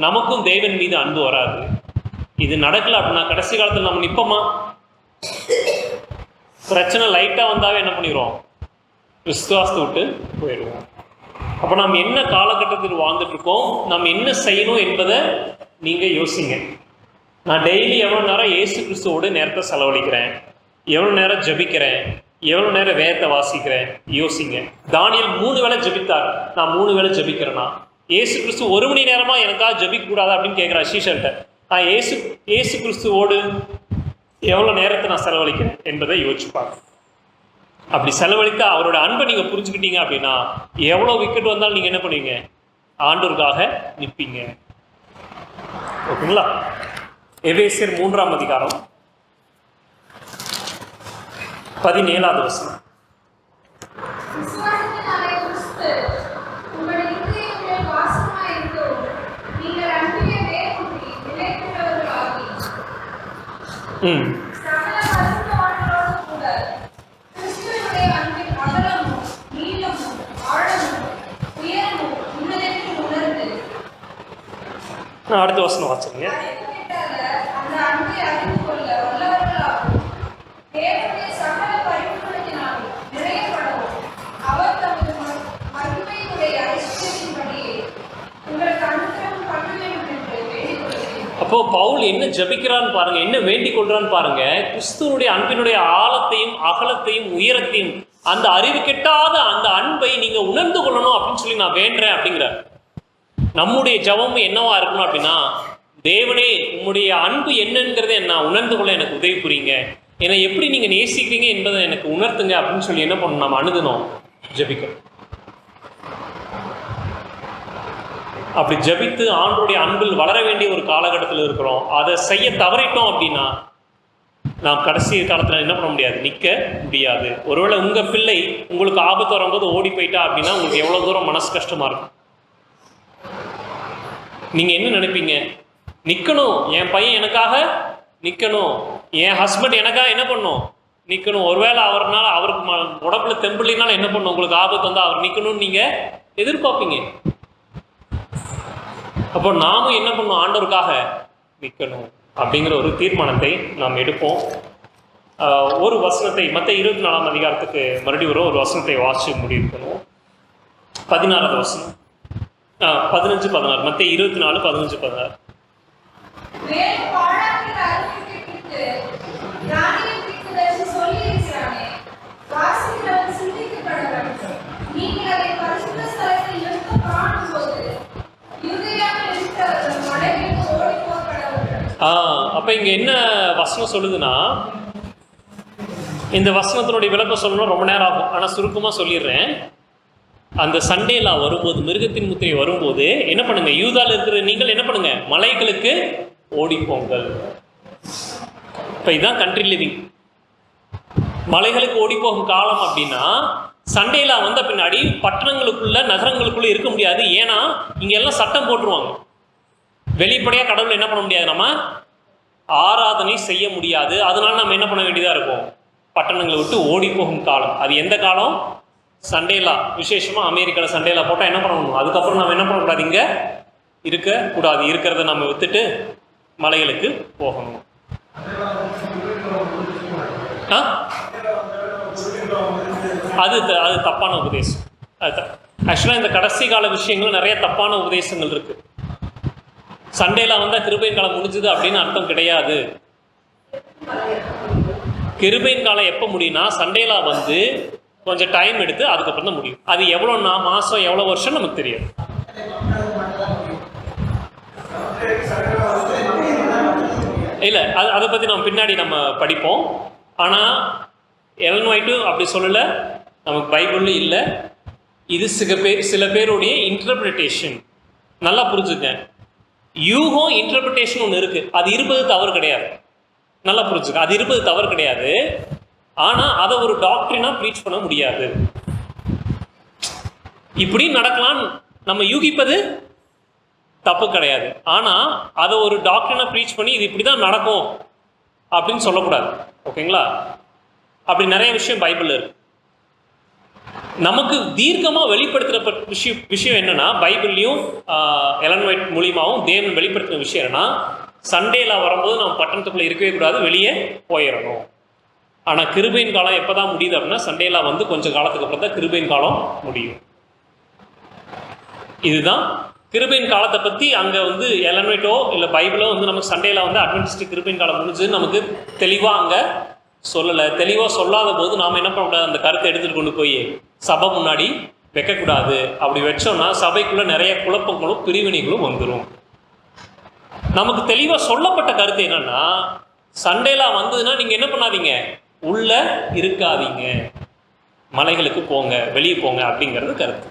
நமக்கும் தேவன் மீது அன்பு வராது. இது நடக்கல அப்படின்னா கடைசி காலத்தில் நம்ம நிற்போமா? பிரச்சனை லைட்டாக வந்தாவே என்ன பண்ணிடுவோம், விசுவாசத்தை விட்டு போயிடுவோம். அப்போ நாம் என்ன காலகட்டத்தில் வாழ்ந்துட்டு இருக்கோம், நாம் என்ன செய்யணும் என்பதை நீங்கள் யோசிங்க. நான் டெய்லி எவ்வளோ நேரம் இயேசு கிறிஸ்துவோடு நேரத்தை செலவழிக்கிறேன், எவ்வளோ நேரம் ஜபிக்கிறேன், எவ்வளோ நேரம் வேதத்தை வாசிக்கிறேன், யோசிங்க. தானியேல் 3 வேளை ஜபித்தார், நான் 3 வேளை ஜபிக்கிறேன்னா? இயேசு கிறிஸ்து 1 மணி நேரமாக எனக்காக ஜபிக்க கூடாது அப்படின்னு கேட்குறேன் சீஷர்கிட்ட. நான் இயேசு கிறிஸ்துவோடு எவ்வளோ நேரத்தை நான் செலவழிக்கிறேன் என்பதை யோசிச்சுப்பாங்க. அப்படி செலவழித்து அவரோட அன்பை நீங்கள் புரிஞ்சுக்கிட்டீங்க அப்படின்னா எவ்வளோ விக்கெட் வந்தாலும் நீங்கள் என்ன பண்ணுவீங்க, ஆண்டவருக்காக நிற்பீங்க. ஓகேங்களா? எபேசியர் 3ஆம் அதிகாரம் 17வது வசனம். அடுத்த வசனம் வாசிங்க. அப்போ பவுல் என்ன ஜபிக்கிறான்னு பாருங்க, என்ன வேண்டிக் கொள்றான்னு பாருங்க. கிறிஸ்துவனுடைய அன்பினுடைய ஆழத்தையும் அகலத்தையும் உயரத்தையும், அந்த அறிவு கெட்டாத அந்த அன்பை நீங்க உணர்ந்து கொள்ளணும் அப்படின்னு சொல்லி நான் வேண்டுறேன் அப்படிங்கிற. நம்முடைய ஜபம் என்னவா இருக்கணும் அப்படின்னா, தேவனே உம்முடைய அன்பு என்னங்கிறத நான் உணர்ந்து கொள்ள எனக்கு உதவி புரியுங்க, என்னை எப்படி நீங்க நேசிக்கிறீங்க என்பதை எனக்கு உணர்த்துங்க அப்படின்னு சொல்லி என்ன பண்ணணும், நம்ம அணுகணும், ஜபிக்கணும். அப்படி ஜபித்து ஆண்டோடைய அன்பில் வளர வேண்டிய ஒரு காலகட்டத்தில் இருக்கிறோம். அதை செய்ய தவறிட்டோம் அப்படின்னா நாம் கடைசி காலத்தில் என்ன பண்ண முடியாது, நிற்க முடியாது. ஒருவேளை உங்கள் பிள்ளை உங்களுக்கு ஆபத்து வரும்போது ஓடி போயிட்டா அப்படின்னா உங்களுக்கு எவ்வளோ தூரம் மனசு கஷ்டமாக இருக்கும். நீங்கள் என்ன நினைப்பீங்க, நிற்கணும், என் பையன் எனக்காக நிற்கணும், என் ஹஸ்பண்ட் எனக்காக என்ன பண்ணும், நிற்கணும். ஒருவேளை அவர்னால அவருக்கு உடம்புல தெம்பிள்ளினால என்ன பண்ணும், உங்களுக்கு ஆபத்து வந்தால் அவர் நிற்கணும்னு நீங்கள் எதிர்பார்ப்பீங்க. அப்போ நாமும் என்ன பண்ணணும், ஆண்டவருக்காக நிற்கணும் அப்படிங்கிற ஒரு தீர்மானத்தை நாம் எடுப்போம். ஒரு வசனத்தை மத்தேயு 24ஆம் அதிகாரத்துக்கு மறுபடியும் ஒரு வசனத்தை வாசிச்சு முடிக்கணும். 16வது வசனம், 15-16, மத்தேயு 24, 15-16. அப்போ இங்கே என்ன வசனம் சொல்லுதுன்னா, இந்த வசனத்தினுடைய விளக்கம் சொல்லணும் ரொம்ப நேரம் ஆகும், ஆனால் சுருக்கமாக சொல்லிடுறேன். அந்த சண்டேலா வரும்போது, மிருகத்தின் முத்திரை வரும்போது என்ன பண்ணுங்க, யூதாவில் இருக்கிற நீங்கள் என்ன பண்ணுங்க, மலைகளுக்கு ஓடிப்போங்கள். இப்போ இதுதான் கண்ட்ரி லிவிங். மலைகளுக்கு ஓடிப்போகும் காலம் அப்படின்னா சண்டேலா வந்த பின்னாடி பட்டணங்களுக்குள்ள நகரங்களுக்குள்ள இருக்க முடியாது. ஏன்னா இங்க எல்லாம் சட்டம் போட்டுருவாங்க, வெளிப்படையாக கடவுள் என்ன பண்ண முடியாது, நம்ம ஆராதனை செய்ய முடியாது. அதனால நம்ம என்ன பண்ண வேண்டியதாக இருக்கும், பட்டணங்களை விட்டு ஓடி போகும் காலம். அது எந்த காலம், சண்டேலா. விசேஷமாக அமெரிக்காவில் சண்டேலா போட்டால் என்ன பண்ணணும், அதுக்கப்புறம் நம்ம என்ன பண்ணக்கூடாது, இங்கே இருக்கக்கூடாது. இருக்கிறத நம்ம வித்துட்டு மலைகளுக்கு போகணும். அது அது தப்பான உபதேசம். ஆக்சுவலாக இந்த கடைசி கால விஷயங்கள் நிறைய தப்பான உபதேசங்கள் இருக்கு. சண்டேல வந்தால் கிருபையின் காலம் முடிஞ்சுது அப்படின்னு அர்த்தம் கிடையாது. கிருபையின் காலம் எப்போ முடியும்னா சண்டேலா வந்து கொஞ்சம் டைம் எடுத்து அதுக்கப்புறம் தான் முடியும். அது எவ்வளோ மாதம் எவ்வளோ வருஷம் நமக்கு தெரியாது. இல்லை, அதை பற்றி நம்ம பின்னாடி நம்ம படிப்போம். ஆனால் எலன் ஒயிட்டு அப்படி சொல்லலை, நமக்கு பைபிள்னு இல்லை. இது சில பேருடைய இன்டர்பிரிட்டேஷன். நல்லா புரிஞ்சுங்க. யூகம் இன்டர்பிரிட்டேஷன் ஒன்று இருக்குது, அது இருப்பது தவறு கிடையாது. நல்லா புரிஞ்சுக்க, அது இருப்பது தவறு கிடையாது. ஆனால் அதை ஒரு டாக்டரினாக ப்ரீச் பண்ண முடியாது. இப்படி நடக்கலாம் நம்ம யூகிப்பது தப்பு கிடையாது. ஆனால் அதை ஒரு டாக்டரினாக ப்ரீச் பண்ணி இது இப்படி தான் நடக்கும் அப்படின்னு சொல்லக்கூடாது. ஓகேங்களா? அப்படி நிறைய விஷயம் பைபிளில் இருக்கு. நமக்கு தீர்க்கமாக வெளிப்படுத்துகிற விஷயம் என்னன்னா, பைபிள்லையும் எலன் ஒயிட் மூலியமாகவும் தேவன் வெளிப்படுத்தின விஷயம் என்னன்னா, சண்டேல வரும்போது நம்ம பட்டணத்துக்குள்ளே இருக்கவே கூடாது, வெளியே போயிடணும். ஆனால் கிருபையின் காலம் எப்போ தான் முடியுது அப்படின்னா, சண்டேல வந்து கொஞ்சம் காலத்துக்கு அப்புறம் தான் கிருபையின் காலம் முடியும். இதுதான் கிருபையின் காலத்தை பற்றி அங்கே வந்து எலன் ஒயிட்டோ இல்லை பைபிளோ வந்து நமக்கு சண்டேல வந்து அட்வென்டிஸ்ட் கிருபையின் காலம் முடிஞ்சு நமக்கு தெளிவாக அங்கே சொல்லலை. தெளிவாக சொல்லாத போது நாம் என்ன பண்ணக்கூடாது, அந்த கருத்தை எடுத்துகிட்டு கொண்டு போய் சபை முன்னாடி வைக்கக்கூடாது. அப்படி வச்சோம்னா சபைக்குள்ளே நிறைய குழப்பங்களும் பிரிவினைகளும் வந்துடும். நமக்கு தெளிவாக சொல்லப்பட்ட கருத்து என்னன்னா, சண்டேலா வந்ததுன்னா நீங்கள் என்ன பண்ணாதீங்க, உள்ள இருக்காதீங்க, மலைகளுக்கு போங்க, வெளியே போங்க அப்படிங்கிறது கருத்து.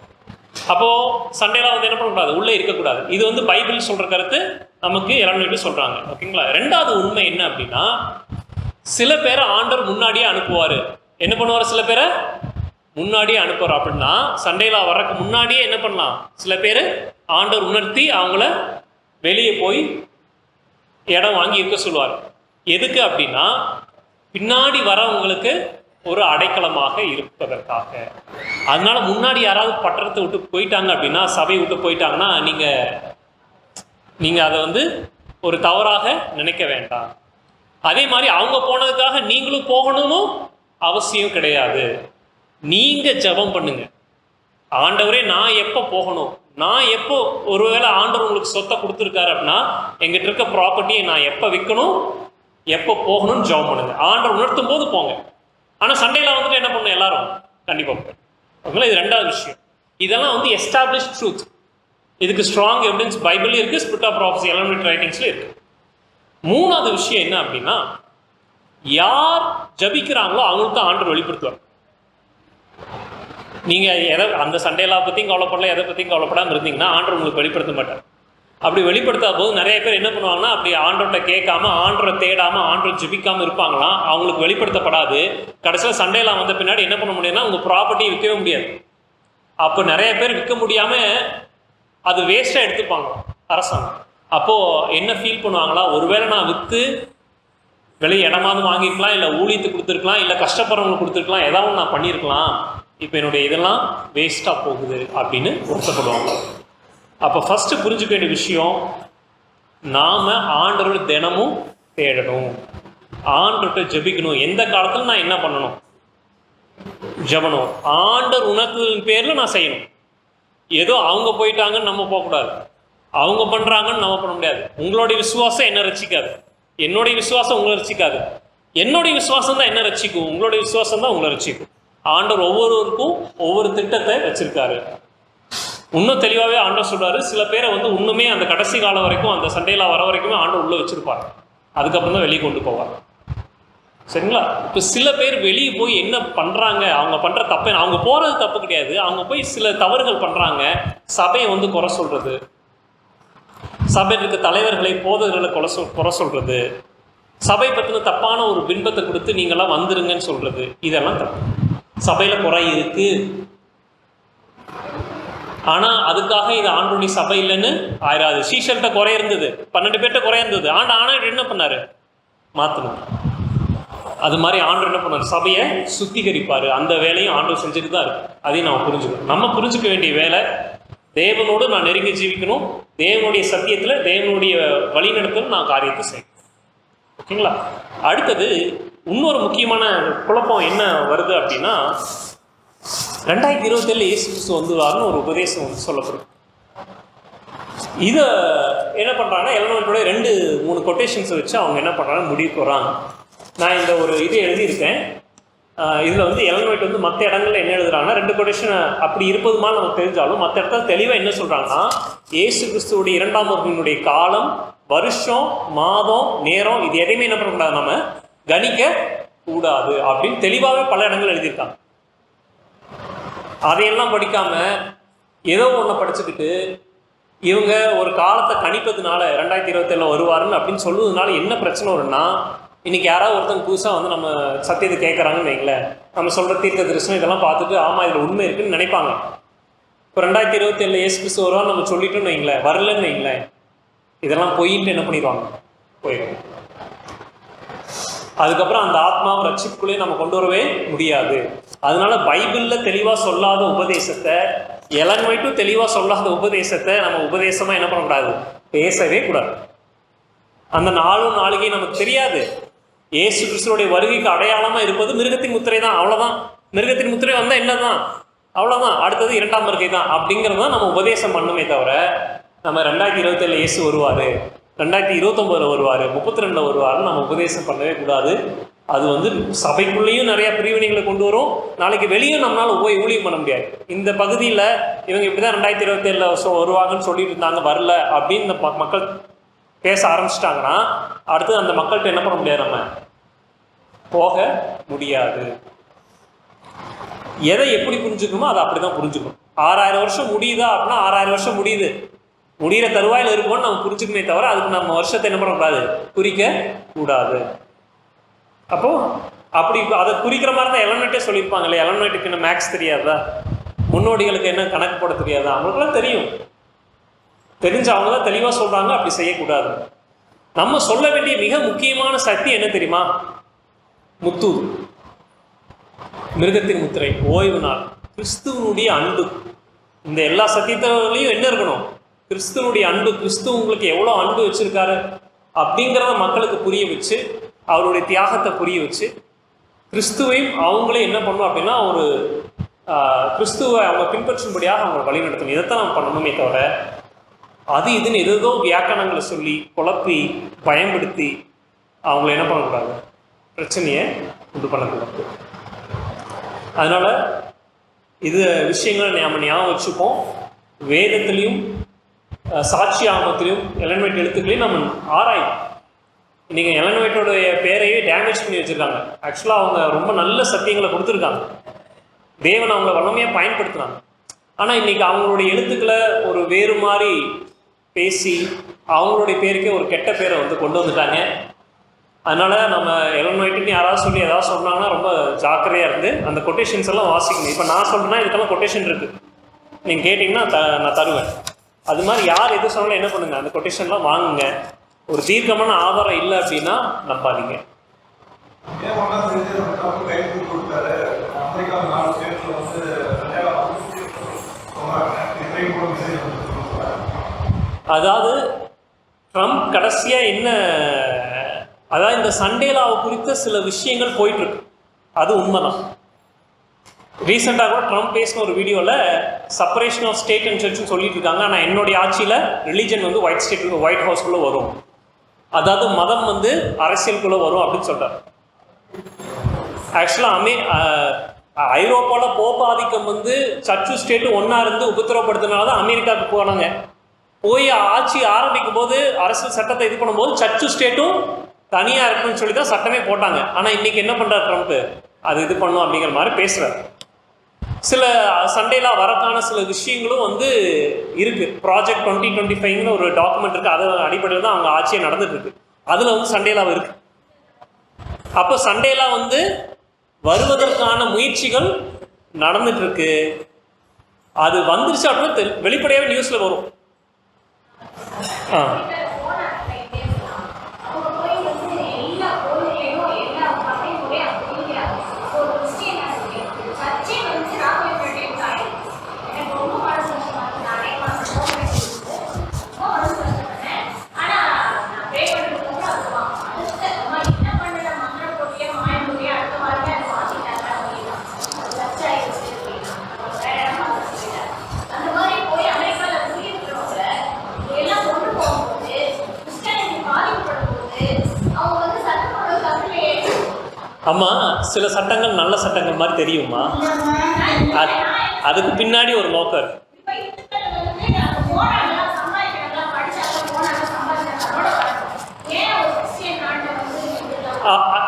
அப்போது சண்டேலா வந்து என்ன பண்ணக்கூடாது, உள்ளே இருக்கக்கூடாது. இது வந்து பைபிள் சொல்கிற கருத்து, நமக்கு இளநீட்டு சொல்கிறாங்க. ஓகேங்களா? ரெண்டாவது உண்மை என்ன அப்படின்னா, சில பேரை ஆண்டவர் முன்னாடியே அனுப்புவார். என்ன பண்ணுவார்? சில பேரை முன்னாடியே அனுப்புவார். அப்படின்னா சண்டேலா வர்றதுக்கு முன்னாடியே என்ன பண்ணலாம், சில பேர் ஆண்டவர் உணர்த்தி அவங்கள வெளியே போய் இடம் வாங்கி இருக்க சொல்லுவார். எதுக்கு அப்படின்னா, பின்னாடி வரவங்களுக்கு ஒரு அடைக்கலமாக இருப்பதற்காக. அதனால முன்னாடி யாராவது பட்டணத்தை விட்டு போயிட்டாங்க அப்படின்னா, சபையை விட்டு போயிட்டாங்கன்னா, நீங்கள் அதை வந்து ஒரு தவறாக நினைக்க வேண்டாம். அதே மாதிரி அவங்க போனதுக்காக நீங்களும் போகணும்னு அவசியம் கிடையாது. நீங்கள் ஜெபம் பண்ணுங்க, ஆண்டவரே நான் எப்போ போகணும், நான் எப்போ ஒருவேளை ஆண்டவர் உங்களுக்கு சொத்தை கொடுத்துருக்காரு அப்படின்னா எங்கிட்ட இருக்க ப்ராப்பர்ட்டியை நான் எப்போ விற்கணும், எப்போ போகணும்னு ஜெபம் பண்ணுங்க. ஆண்டவர் உணர்த்தும் போது போங்க. ஆனால் சண்டேல வந்துட்டு என்ன பண்ணணும், எல்லாரும் கண்டிப்பாக போங்க. ஓகேங்களா? இது ரெண்டாவது விஷயம். இதெல்லாம் வந்து எஸ்டாப்ளிஷ் ட்ரூத். இதுக்கு ஸ்ட்ராங் எவிடன்ஸ் பைபிள்லையும் இருக்குது, ஸ்பிரிட் ஆஃப் ப்ராஃபஸி எலன் ரைட்டிங்ஸ்லையும் இருக்குது. மூணாவது விஷயம் என்ன அப்படின்னா, யார் ஜபிக்கிறாங்களோ அவங்களுக்கு தான் ஆண்டவர் வெளிப்படுத்துவார். நீங்கள் எதை அந்த சண்டேலா பற்றியும் கவலைப்படல, எதை பற்றியும் கவலைப்படாமல் இருந்தீங்கன்னா ஆண்டவர் உங்களுக்கு வெளிப்படுத்த மாட்டார். அப்படி வெளிப்படுத்தாத போது நிறைய பேர் என்ன பண்ணுவாங்கன்னா, அப்படி ஆண்டவர்கிட்ட கேட்காம, ஆண்டவரை தேடாமல், ஆண்டவர் ஜபிக்காமல் இருப்பாங்களாம். அவங்களுக்கு வெளிப்படுத்தப்படாது. கடைசியில் சண்டேலா வந்த பின்னாடி என்ன பண்ண முடியும்னா, உங்கள் ப்ராப்பர்ட்டியை விற்கவே முடியாது. அப்போ நிறைய பேர் விற்க முடியாமல் அது வேஸ்ட்டாக எடுத்துப்பாங்க அரசாங்கம். அப்போது என்ன ஃபீல் பண்ணுவாங்களா, ஒருவேளை நான் விற்று வெளியே இடமாவது வாங்கியிருக்கலாம், இல்லை ஊழியத்துக்கு கொடுத்துருக்கலாம், இல்லை கஷ்டப்படுறவங்களுக்கு கொடுத்துருக்கலாம், ஏதாவது நான் பண்ணியிருக்கலாம், இப்போ என்னுடைய இதெல்லாம் வேஸ்ட்டாக போகுது அப்படின்னு வருத்தப்படுவாங்க. அப்போ ஃபஸ்ட்டு புரிஞ்சுக்க வேண்டிய விஷயம், நாம் ஆண்டவரோட தினமும் தேடணும், ஆண்டவர்கிட்ட ஜெபிக்கணும். எந்த காலத்தில் நான் என்ன பண்ணணும், ஜெபணும். ஆண்டவர் உணர்த்தலின் பேரில் நான் செய்யணும். ஏதோ அவங்க போயிட்டாங்கன்னு நம்ம போகக்கூடாது, அவங்க பண்ணுறாங்கன்னு நம்ம பண்ண முடியாது. உங்களுடைய விசுவாசம் என்ன ரசிக்காது, என்னுடைய விசுவாசம் உங்களை ரசிக்காது. என்னுடைய விசுவாசம் தான் என்ன ரசிக்கும், உங்களுடைய விசுவாசம் தான் உங்களை ரசிக்கும். ஆண்டவர் ஒவ்வொருவருக்கும் ஒவ்வொரு திட்டத்தை வச்சிருக்காரு. இன்னும் தெளிவாகவே ஆண்டவர் சொல்றாரு, சில பேரை வந்து இன்னுமே அந்த கடைசி காலம் வரைக்கும், அந்த சண்டேலா வர வரைக்குமே ஆண்டவர் உள்ளே வச்சிருப்பாரு, அதுக்கப்புறம் தான் வெளியே கொண்டு போவார். சரிங்களா? இப்போ சில பேர் வெளியே போய் என்ன பண்ணுறாங்க, அவங்க பண்ணுற தப்பு, அவங்க போகிறது தப்பு கிடையாது, அவங்க போய் சில தவறுகள் பண்ணுறாங்க. சபையை வந்து குறை சொல்கிறது, சபையில் இருக்க தலைவர்களை போதகர்களை குறை சொல்கிறது, சபை பற்றின தப்பான ஒரு பின்பத்தை கொடுத்து நீங்களாம் வந்துருங்கன்னு சொல்கிறது, இதெல்லாம் தப்பு. சபையில் குறை இருக்கு, ஆனால் அதுக்காக இது ஆண்டவருடைய சபை இல்லைன்னு ஆயிராது. சீஷர்கிட்ட குறை இருந்தது, 12 பேர்கிட்ட குறை இருந்தது. ஆனால் என்ன பண்ணார், மாற்றணும். அது மாதிரி ஆண்டவர் என்ன பண்ணார், சபையை சுத்திகரிப்பார். அந்த வேலையும் ஆண்டவர் செஞ்சுட்டு தான் இருக்கு. அதையும் நம்ம புரிஞ்சுக்கணும். நம்ம புரிஞ்சுக்க வேண்டிய வேலை, தேவனோடு நான் நெருங்கி ஜீவிக்கணும், தேவனுடைய சத்தியத்தில் தேவனுடைய வழிநடத்தல் நான் காரியத்தை செய்யணும். ஓகேங்களா? அடுத்தது இன்னொரு முக்கியமான குழப்பம் என்ன வருது அப்படின்னா, 2027 இயேசு கிறிஸ்து வந்துவார்னு ஒரு உபதேசம் வந்து சொல்லப்படும். இதை என்ன பண்ணுறாங்கன்னா, எலனோட்டோட 2-3 கொட்டேஷன்ஸை வச்சு அவங்க என்ன பண்ணுறாங்க முடிவுக்கு வராங்க. நான் இந்த ஒரு இது எழுதியிருக்கேன். இதில் வந்து எலனோய்ட் வந்து மற்ற இடங்கள்ல என்ன எழுதுறாங்கன்னா, 2 கொட்டேஷன் அப்படி இருப்பதுமா நமக்கு தெரிஞ்சாலும் மற்ற இடத்துல தெளிவாக என்ன சொல்கிறாங்கன்னா, இயேசு கிறிஸ்துவோடைய 2ஆம் வருகையினுடைய காலம், வருஷம், மாதம், நேரம் இது எதையுமே என்ன பண்ணக்கூடாது, நம்ம கணிக்க கூடாது அப்படின்னு தெளிவாகவே பல இடங்கள் எழுதியிருக்காங்க. அதையெல்லாம் படிக்காம ஏதோ ஒன்றை படிச்சுக்கிட்டு இவங்க ஒரு காலத்தை கணிப்பதுனால 2027 வருவாருன்னு அப்படின்னு சொல்லுவதுனால என்ன பிரச்சனை வரும்னா, இன்னைக்கு யாராவது ஒருத்தங்க புதுசாக வந்து நம்ம சத்தியத்தை கேட்குறாங்கன்னு வைங்களேன், நம்ம சொல்கிற தீர்க்க தரிசனம் இதெல்லாம் பார்த்துட்டு ஆமாம் இதில் உண்மை இருக்குன்னு நினைப்பாங்க. இப்போ 2027 இயேசு கிறிஸ்து வருவான்னு நம்ம சொல்லிட்டோன்னு வைங்களேன், வரலன்னு வைங்களேன், இதெல்லாம் பொய்ன்ட்டு என்ன பண்ணிடுவாங்க, போயிடும். அதுக்கப்புறம் அந்த ஆத்மாவை ரட்சிப்புக்குள்ளே நம்ம கொண்டு வரவே முடியாது. அதனால பைபிளில் தெளிவாக சொல்லாத உபதேசத்தை, எலன் ஒயிட்டும் தெளிவாக சொல்லாத உபதேசத்தை நம்ம உபதேசமாக என்ன பண்ணக்கூடாது, பேசவே கூடாது. அந்த நாளும் நாளிகையும் நமக்கு தெரியாது. இயேசு கிறிஸ்துவோடைய வருகைக்கு அடையாளமாக இருப்பது மிருகத்தின் முத்திரை தான், அவ்வளோதான். மிருகத்தின் முத்திரை வந்தால் என்னதான், அவ்வளோதான். அடுத்தது 2ஆம் வருகை தான் அப்படிங்கிறது தான் நம்ம உபதேசம் பண்ணுமே தவிர, நம்ம 2027 இயேசு வருவார், 2029 வருவார், 32 வருவார்னு நம்ம உபதேசம் பண்ணவே கூடாது. அது வந்து சபைக்குள்ளேயும் நிறைய பிரிவினைகளை கொண்டு வரும், நாளைக்கு வெளியும் நம்மளால் போய் ஊழியம் பண்ண முடியாது. இந்த பகுதியில் இவங்க இப்படி தான் 2027 வருவாங்கன்னு சொல்லிட்டு இருந்தாங்க, வரல அப்படின்னு இந்த மக்கள் பேச ஆரம்பிச்சிட்டாங்கன்னா அடுத்து அந்த மக்கள்கிட்ட என்ன பண்ண முடியாது, நம்ம போக முடியாது. எதை எப்படி புரிஞ்சுக்கணுமோ அதை அப்படி தான் புரிஞ்சுக்கணும். 6000 வருஷம் முடியுதா அப்படின்னா 6000 வருஷம் முடியுது, முடிகிற தருவாயில் இருக்கும்னு நம்ம புரிஞ்சுக்கணுமே தவிர அதுக்கு நம்ம வருஷத்தை என்ன பண்ணக்கூடாது, குறிக்க கூடாது. அப்போ அப்படி அதை குறிக்கிற மாதிரி தான் எலனோட்டே சொல்லியிருப்பாங்களே, எலனோட்டுக்கு என்ன மேக்ஸ் தெரியாதா, முன்னோடிகளுக்கு என்ன கணக்கு போட தெரியாதா, அவங்களுக்குலாம் தெரியும். தெரிஞ்ச அவங்க தான் தெளிவாக சொல்கிறாங்க அப்படி செய்யக்கூடாது. நம்ம சொல்ல வேண்டிய மிக முக்கியமான சக்தி என்ன தெரியுமா, முத்து, மிருகத்தின் முத்திரை, ஓய்வு நாள், கிறிஸ்துவனுடைய அன்பு. இந்த எல்லா சத்தியத்திலையும் என்ன இருக்கணும், கிறிஸ்துவனுடைய அன்பு, கிறிஸ்து உங்களுக்கு எவ்வளோ அன்பு வச்சிருக்காரு அப்படிங்கிறத மக்களுக்கு புரிய வச்சு, அவருடைய தியாகத்தை புரிய வச்சு, கிறிஸ்துவையும் அவங்களே என்ன பண்ணணும் அப்படின்னா ஒரு கிறிஸ்துவை அவங்க பின்பற்றும்படியாக அவங்க வழி நடத்தணும். இதைத்தான் நம்ம பண்ணணுமே தவிர அது இதுன்னு ஏதோ வியாக்கணங்களை சொல்லி குழப்பி பயன்படுத்தி அவங்கள என்ன பண்ணக்கூடாது, பிரச்சனையை உண்டு பண்ணக்கூடாது. அதனால் இது விஷயங்களை நம்ம ஞாபகம் வச்சுப்போம். வேதத்துலேயும் சாட்சி ஆகமத்திலையும் எலன் ஒயிட் எழுத்துக்களையும் நம்ம ஆராயும். இன்றைக்கி எலன் ஒயிட்டோடைய பேரையே டேமேஜ் பண்ணி வச்சுருக்காங்க. ஆக்சுவலாக அவங்க ரொம்ப நல்ல சத்தியங்களை கொடுத்துருக்காங்க, தேவன் அவங்கள வல்லமையாக பயன்படுத்துகிறாங்க. ஆனால் இன்றைக்கி அவங்களுடைய எழுத்துக்களை ஒரு வேறு மாதிரி பேசி அவங்களுடைய பேருக்கே ஒரு கெட்ட பேரை வந்து கொண்டு வந்துட்டாங்க. அதனால் நம்ம எலன் ஒயிட்டுன்னு யாராவது சொல்லி ஏதாவது சொன்னாங்கன்னா ரொம்ப ஜாக்கிரதையாக இருந்து அந்த கொட்டேஷன்ஸ் எல்லாம் வாசிக்கணும். இப்போ நான் சொல்கிறேன்னா இதுக்கெல்லாம் கொட்டேஷன் இருக்குது, நீங்கள் கேட்டிங்கன்னா நான் தருவேன். அது மாதிரி யார் எது சொன்னாலும் என்ன பண்ணுங்கள், அந்த கொட்டேஷன்லாம் வாங்குங்க. ஒரு தீர்க்கமான ஆதாரம் இல்லை அப்படின்னா நம்பாதீங்க. அதாவது ட்ரம்ப் கடைசியாக என்ன, அதாவது இந்த சண்டேலாவை குறித்த சில விஷயங்கள் போயிட்டுருக்கு, அது உண்மைதான். ரீசெண்டாக கூட ட்ரம்ப் பேசின ஒரு வீடியோவில் செப்பரேஷன் ஆஃப் ஸ்டேட் அண்ட் சர்ச்னு சொல்லிட்டு இருக்காங்க. ஆனால் என்னுடைய ஆட்சியில் ரிலீஜன் வந்து ஒயிட் ஹவுஸ்குள்ளே வரும், அதாவது மதம் வந்து அரசியலுக்குள்ளே வரும் அப்படின்னு சொல்கிறார். ஆக்சுவலாக ஐரோப்பாவில் போப்பாதிக்கம் வந்து சர்ச்சு ஸ்டேட்டு ஒன்றா இருந்து உபத்திரப்படுத்தினால தான் அமெரிக்காவுக்கு போனாங்க. போய் ஆட்சி ஆரம்பிக்கும் போது அரசியல் சட்டத்தை இது பண்ணும்போது சர்ச்சு ஸ்டேட்டும் தனியாக இருக்குன்னு சொல்லி தான் சட்டமே போட்டாங்க. ஆனால் இன்றைக்கி என்ன பண்ணுறார் ட்ரம்ப், அது இது பண்ணும் அப்படிங்கிற மாதிரி பேசுகிறார். சில சண்டேலாம் வரக்கான சில விஷயங்களும் வந்து இருக்குது. ப்ராஜெக்ட் 2025ன்னு ஒரு டாக்குமெண்ட் இருக்குது, அது அடிப்படையில் தான் அவங்க ஆட்சியை நடந்துட்டுருக்கு. அதில் வந்து சண்டேலாவும் இருக்குது. அப்போ சண்டேலாம் வந்து வருவதற்கான முயற்சிகள் நடந்துட்டுருக்கு. அது வந்துருச்சு அப்படின்னா வெளிப்படையாகவே நியூஸில் வரும். ஆமா, சில சட்டங்கள் நல்ல சட்டங்கள் மாதிரி தெரியுமா? அதுக்கு பின்னாடி ஒரு நோக்கம் இருக்கு.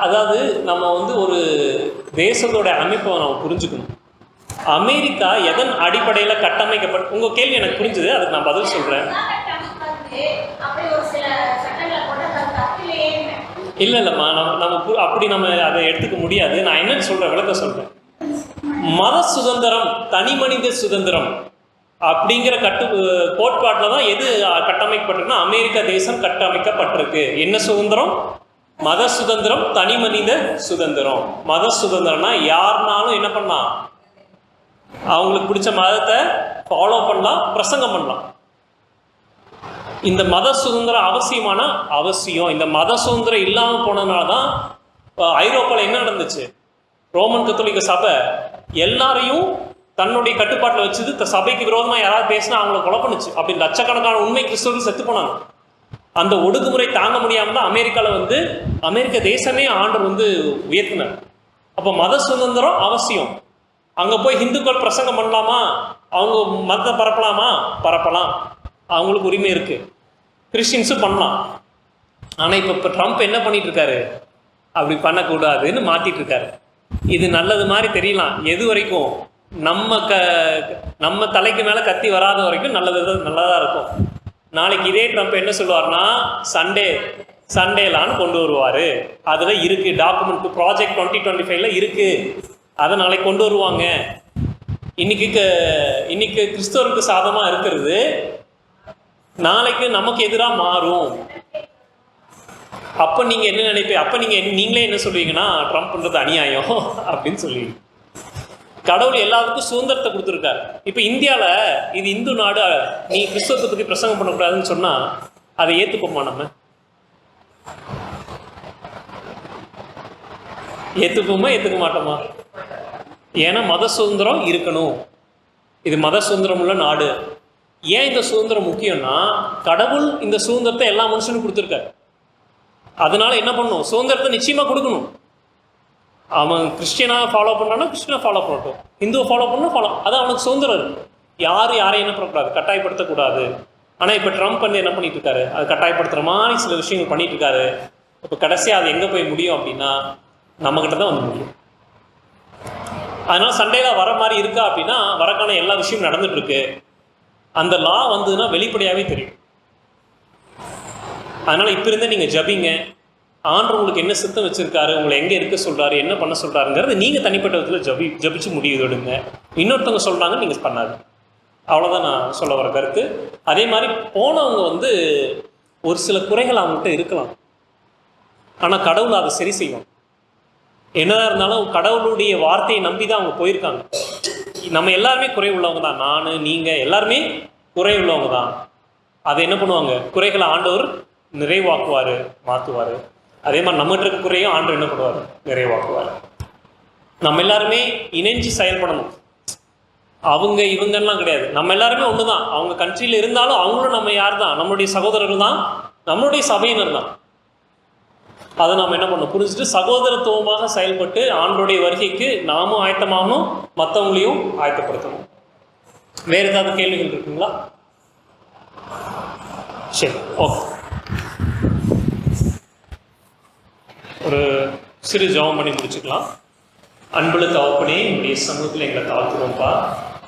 அதாவது நம்ம வந்து ஒரு தேசத்தோட அமைப்பை நம்ம புரிஞ்சுக்கணும். அமெரிக்கா எதன் அடிப்படையில் கட்டமைக்கப்பட்ட, உங்கள் கேள்வி எனக்கு புரிஞ்சுது, அதுக்கு நான் பதில் சொல்கிறேன். இல்லைம்மா, நம்ம அப்படி நம்ம அதை எடுத்துக்க முடியாது. நான் என்னன்னு சொல்கிறேன், விளக்க சொல்கிறேன். மத சுதந்திரம், தனி மனித சுதந்திரம் அப்படிங்கிற கோட்பாட்டில் தான் எது கட்டமைக்கப்பட்டிருக்குன்னா அமெரிக்கா தேசம் கட்டமைக்கப்பட்டிருக்கு. என்ன சுதந்திரம்? மத சுதந்திரம், தனி மனித சுதந்திரம். மத சுதந்திரம்னா யாருனாலும் என்ன பண்ணலாம், அவங்களுக்கு பிடிச்ச மதத்தை ஃபாலோ பண்ணலாம், பிரசங்கம் பண்ணலாம். இந்த மத சுதந்திரம் அவசியமான அவசியம். இந்த மத சுதந்திரம் இல்லாமல் போனதுனால தான் ஐரோப்பாவில் என்ன நடந்துச்சு, ரோமன் கத்தோலிக்க சபை எல்லாரையும் தன்னுடைய கட்டுப்பாட்டில் வச்சுது. சபைக்கு விரோதமாக யாராவது பேசினா அவங்கள கொலை பண்ணுச்சு. அப்படி லட்சக்கணக்கான உண்மை கிறிஸ்தவர்கள் செத்து போனாங்க. அந்த ஒடுக்குமுறை தாங்க முடியாமல் தான் அமெரிக்காவில் வந்து அமெரிக்க தேசமே ஆண்டவர் வந்து உயர்த்தினார். அப்போ மத சுதந்திரம் அவசியம். அங்கே போய் ஹிந்துக்கள் பிரசங்கம் பண்ணலாமா, அவங்க மதத்தை பரப்பலாமா? பரப்பலாம், அவங்களுக்கு உரிமை இருக்குது. கிறிஸ்டின்ஸும் பண்ணலாம். ஆனால் இப்போ ட்ரம்ப் என்ன பண்ணிட்டு இருக்காரு, அப்படி பண்ணக்கூடாதுன்னு மாற்றிட்டு இருக்காரு. இது நல்லது மாதிரி தெரியலாம். எது வரைக்கும் நம்ம தலைக்கு மேலே கத்தி வராத வரைக்கும் நல்லதாக இருக்கும். நாளைக்கு இதே ட்ரம்ப் என்ன சொல்லுவார்னா, சண்டேலான்னு கொண்டு வருவார். அதில் இருக்குது டாக்குமெண்ட், ப்ராஜெக்ட் 2025 இருக்குது. அதை நாளைக்கு கொண்டு வருவாங்க. இன்னைக்கு கிறிஸ்தவருக்கு சாதமாக இருக்கிறது நாளைக்கு நமக்கு எதிராக மாறும். அப்போ நீங்கள் என்ன நினைப்பீங்க? அப்போ நீங்களே என்ன சொல்லுவீங்கன்னா, ட்ரம்ப்ன்றது அநியாயம் அப்படின்னு சொல்லுவீங்க. கடவுள் எல்லாத்துக்கும் சுதந்திரத்தை கொடுத்துருக்காரு. இப்போ இந்தியாவில் இது இந்து நாடு, நீ கிறிஸ்தவத்தை பற்றி பிரசங்கம் பண்ணக்கூடாதுன்னு சொன்னால் அதை ஏற்றுப்போமா? நம்ம ஏற்றுப்போமா, ஏற்றுக்க மாட்டோமா? ஏன்னா மத சுதந்திரம் இருக்கணும். இது மத சுதந்திரம் உள்ள நாடு. ஏன் இந்த சுதந்திரம் முக்கியம்னா, கடவுள் இந்த சுதந்திரத்தை எல்லா மனுஷனுக்கும் கொடுத்துருக்காரு. அதனால என்ன பண்ணணும், சுதந்திரத்தை நிச்சயமாக கொடுக்கணும். அவன் கிறிஸ்டியனாக ஃபாலோ பண்ணான்னா கிறிஸ்டியனாக ஃபாலோ பண்ணட்டும், ஹிந்துவை ஃபாலோ பண்ணணும், அது அவனுக்கு சுதந்திரம் இருக்குது. யாரையும் என்ன பண்ணக்கூடாது, கட்டாயப்படுத்தக்கூடாது. ஆனால் இப்போ ட்ரம்ப் வந்து என்ன பண்ணிட்டு இருக்காரு, அது கட்டாயப்படுத்துகிற மாதிரி சில விஷயங்கள் பண்ணிட்டு இருக்காரு. இப்போ கடைசியாக அது எங்கே போய் முடியும் அப்படின்னா நம்மக்கிட்ட தான் வந்து முடியும். அதனால் சண்டையில் வர மாதிரி இருக்கா அப்படின்னா வரக்கான எல்லா விஷயமும் நடந்துட்டுருக்கு. அந்த லா வந்ததுன்னா வெளிப்படையாகவே தெரியும். அதனால் இப்போ இருந்தே நீங்கள் ஜபிங்க. ஆண்டவர் உங்களுக்கு என்ன சித்தம் வச்சுருக்காரு, உங்களை எங்கே இருக்க சொல்கிறாரு, என்ன பண்ண சொல்கிறாருங்கிறது நீங்கள் தனிப்பட்ட விதத்தில் ஜபிச்சு முடிவு எடுங்க. இன்னொருத்தவங்க சொல்கிறாங்க நீங்கள் பண்ணாது. அவ்வளோதான் நான் சொல்ல வர கருத்து. அதே மாதிரி போனவங்க வந்து ஒரு சில குறைகள் அவங்ககிட்ட இருக்கலாம், ஆனால் கடவுள் அதை சரி செய்யும். என்னதான் இருந்தாலும் கடவுளுடைய வார்த்தையை நம்பி தான் அவங்க போயிருக்காங்க. நம்ம எல்லாருமே குறை உள்ளவங்க தான், நான் நீங்கள் எல்லாருமே குறை உள்ளவங்க தான். அதை என்ன பண்ணுவாங்க, குறைகளை ஆண்டவர் நிறைவாக்குவார், மாற்றுவார். அதே மாதிரி நம்மகிட்ட இருக்க குறையும் ஆண்டவர் என்ன பண்ணுவார், நிறைவாக்குவார். நம்ம எல்லாருமே இணைஞ்சு செயல்படணும். அவங்க இவங்கெல்லாம் கிடையாது, நம்ம எல்லாருமே ஒன்று தான். அவங்க கண்ட்ரியில் இருந்தாலும் அவங்களும் நம்ம யார் தான், நம்மளுடைய சகோதரர்கள் தான், நம்மளுடைய சபையினர் தான். அதை நாம் என்ன பண்ணணும், புரிஞ்சுட்டு சகோதரத்துவமாக செயல்பட்டு ஆண்டோடைய வருகைக்கு நாமும் ஆயத்தமாகணும், மற்றவங்களையும் ஆயத்தப்படுத்தணும். வேறு ஏதாவது கேள்விகள் இருக்குங்களா? சரி, ஓகே. ஒரு சிறு ஜெபம் பண்ணி முடிச்சுக்கலாம். அன்புள்ள தகப்பனே, உங்களுடைய சமூகத்தில் எங்களை தாழ்த்துறோம்ப்பா.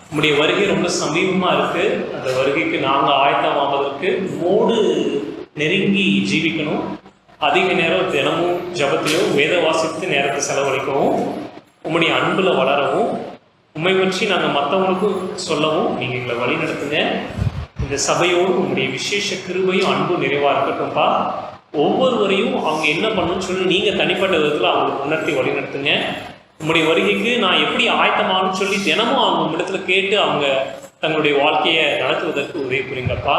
உங்களுடைய வருகை ரொம்ப சமீபமாக இருக்குது. அந்த வருகைக்கு நாங்கள் ஆயத்தமாவதற்கு மோடு நெருங்கி ஜீவிக்கணும். அதிக நேரம் தினமும் ஜபத்திலும் வேத வாசித்து நேரத்தை செலவழிக்கவும், உம்முடைய அன்பில் வளரவும், உண்மை பற்றி நாங்கள் மற்றவங்களுக்கும் சொல்லவும் நீங்கள் எங்களை வழி நடத்துங்க. இந்த சபையோடு உங்களுடைய விசேஷ கிருபையும் அன்பும் நிறைவாக இருக்கட்டும்ப்பா. ஒவ்வொருவரையும் அவங்க என்ன பண்ணணும்னு சொல்லி நீங்கள் தனிப்பட்ட விதத்தில் அவங்களுக்கு உணர்த்தி வழி நடத்துங்க. உங்களுடைய வருகைக்கு நான் எப்படி ஆயத்தமானு சொல்லி தினமும் அவங்க இடத்துல கேட்டு அவங்க தங்களுடைய வாழ்க்கையை நடத்துவதற்கு உதவி புரியுங்கப்பா.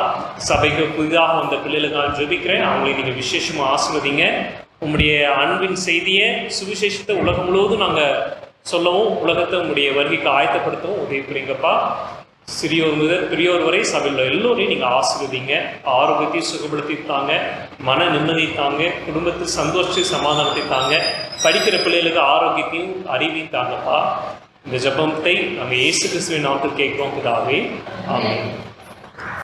சபைக்கு புதிதாக வந்த பிள்ளைகளுக்கு நான் ஜெபிக்கிறேன். அவங்களை நீங்கள் விசேஷமாக ஆசீர்வதிங்க. உங்களுடைய அன்பின் செய்தியை, சுவிசேஷத்தை உலகம் முழுவதும் நாங்கள் சொல்லவும், உலகத்தை உங்களுடைய வருகைக்கு ஆயத்தப்படுத்தவும் உதவி புரியுங்கப்பா. சிறியோர் முதல் பெரியோர் வரை சபையில் எல்லோரையும் நீங்கள் ஆசீர்வதிங்க, ஆரோக்கியத்தையும் சுகப்படுத்தி தாங்க, மன நிம்மதி தாங்க, குடும்பத்தில் சந்தோஷத்தை சமாதானத்தை தாங்க, படிக்கிற பிள்ளைகளுக்கு ஆரோக்கியத்தையும் அறிவையும் தாங்கப்பா. இந்த ஜெபத்தை நாங்கள் இயேசு கிறிஸ்துவின் நாமத்தில் கேட்கிறோம் பிதாவே, ஆமென்.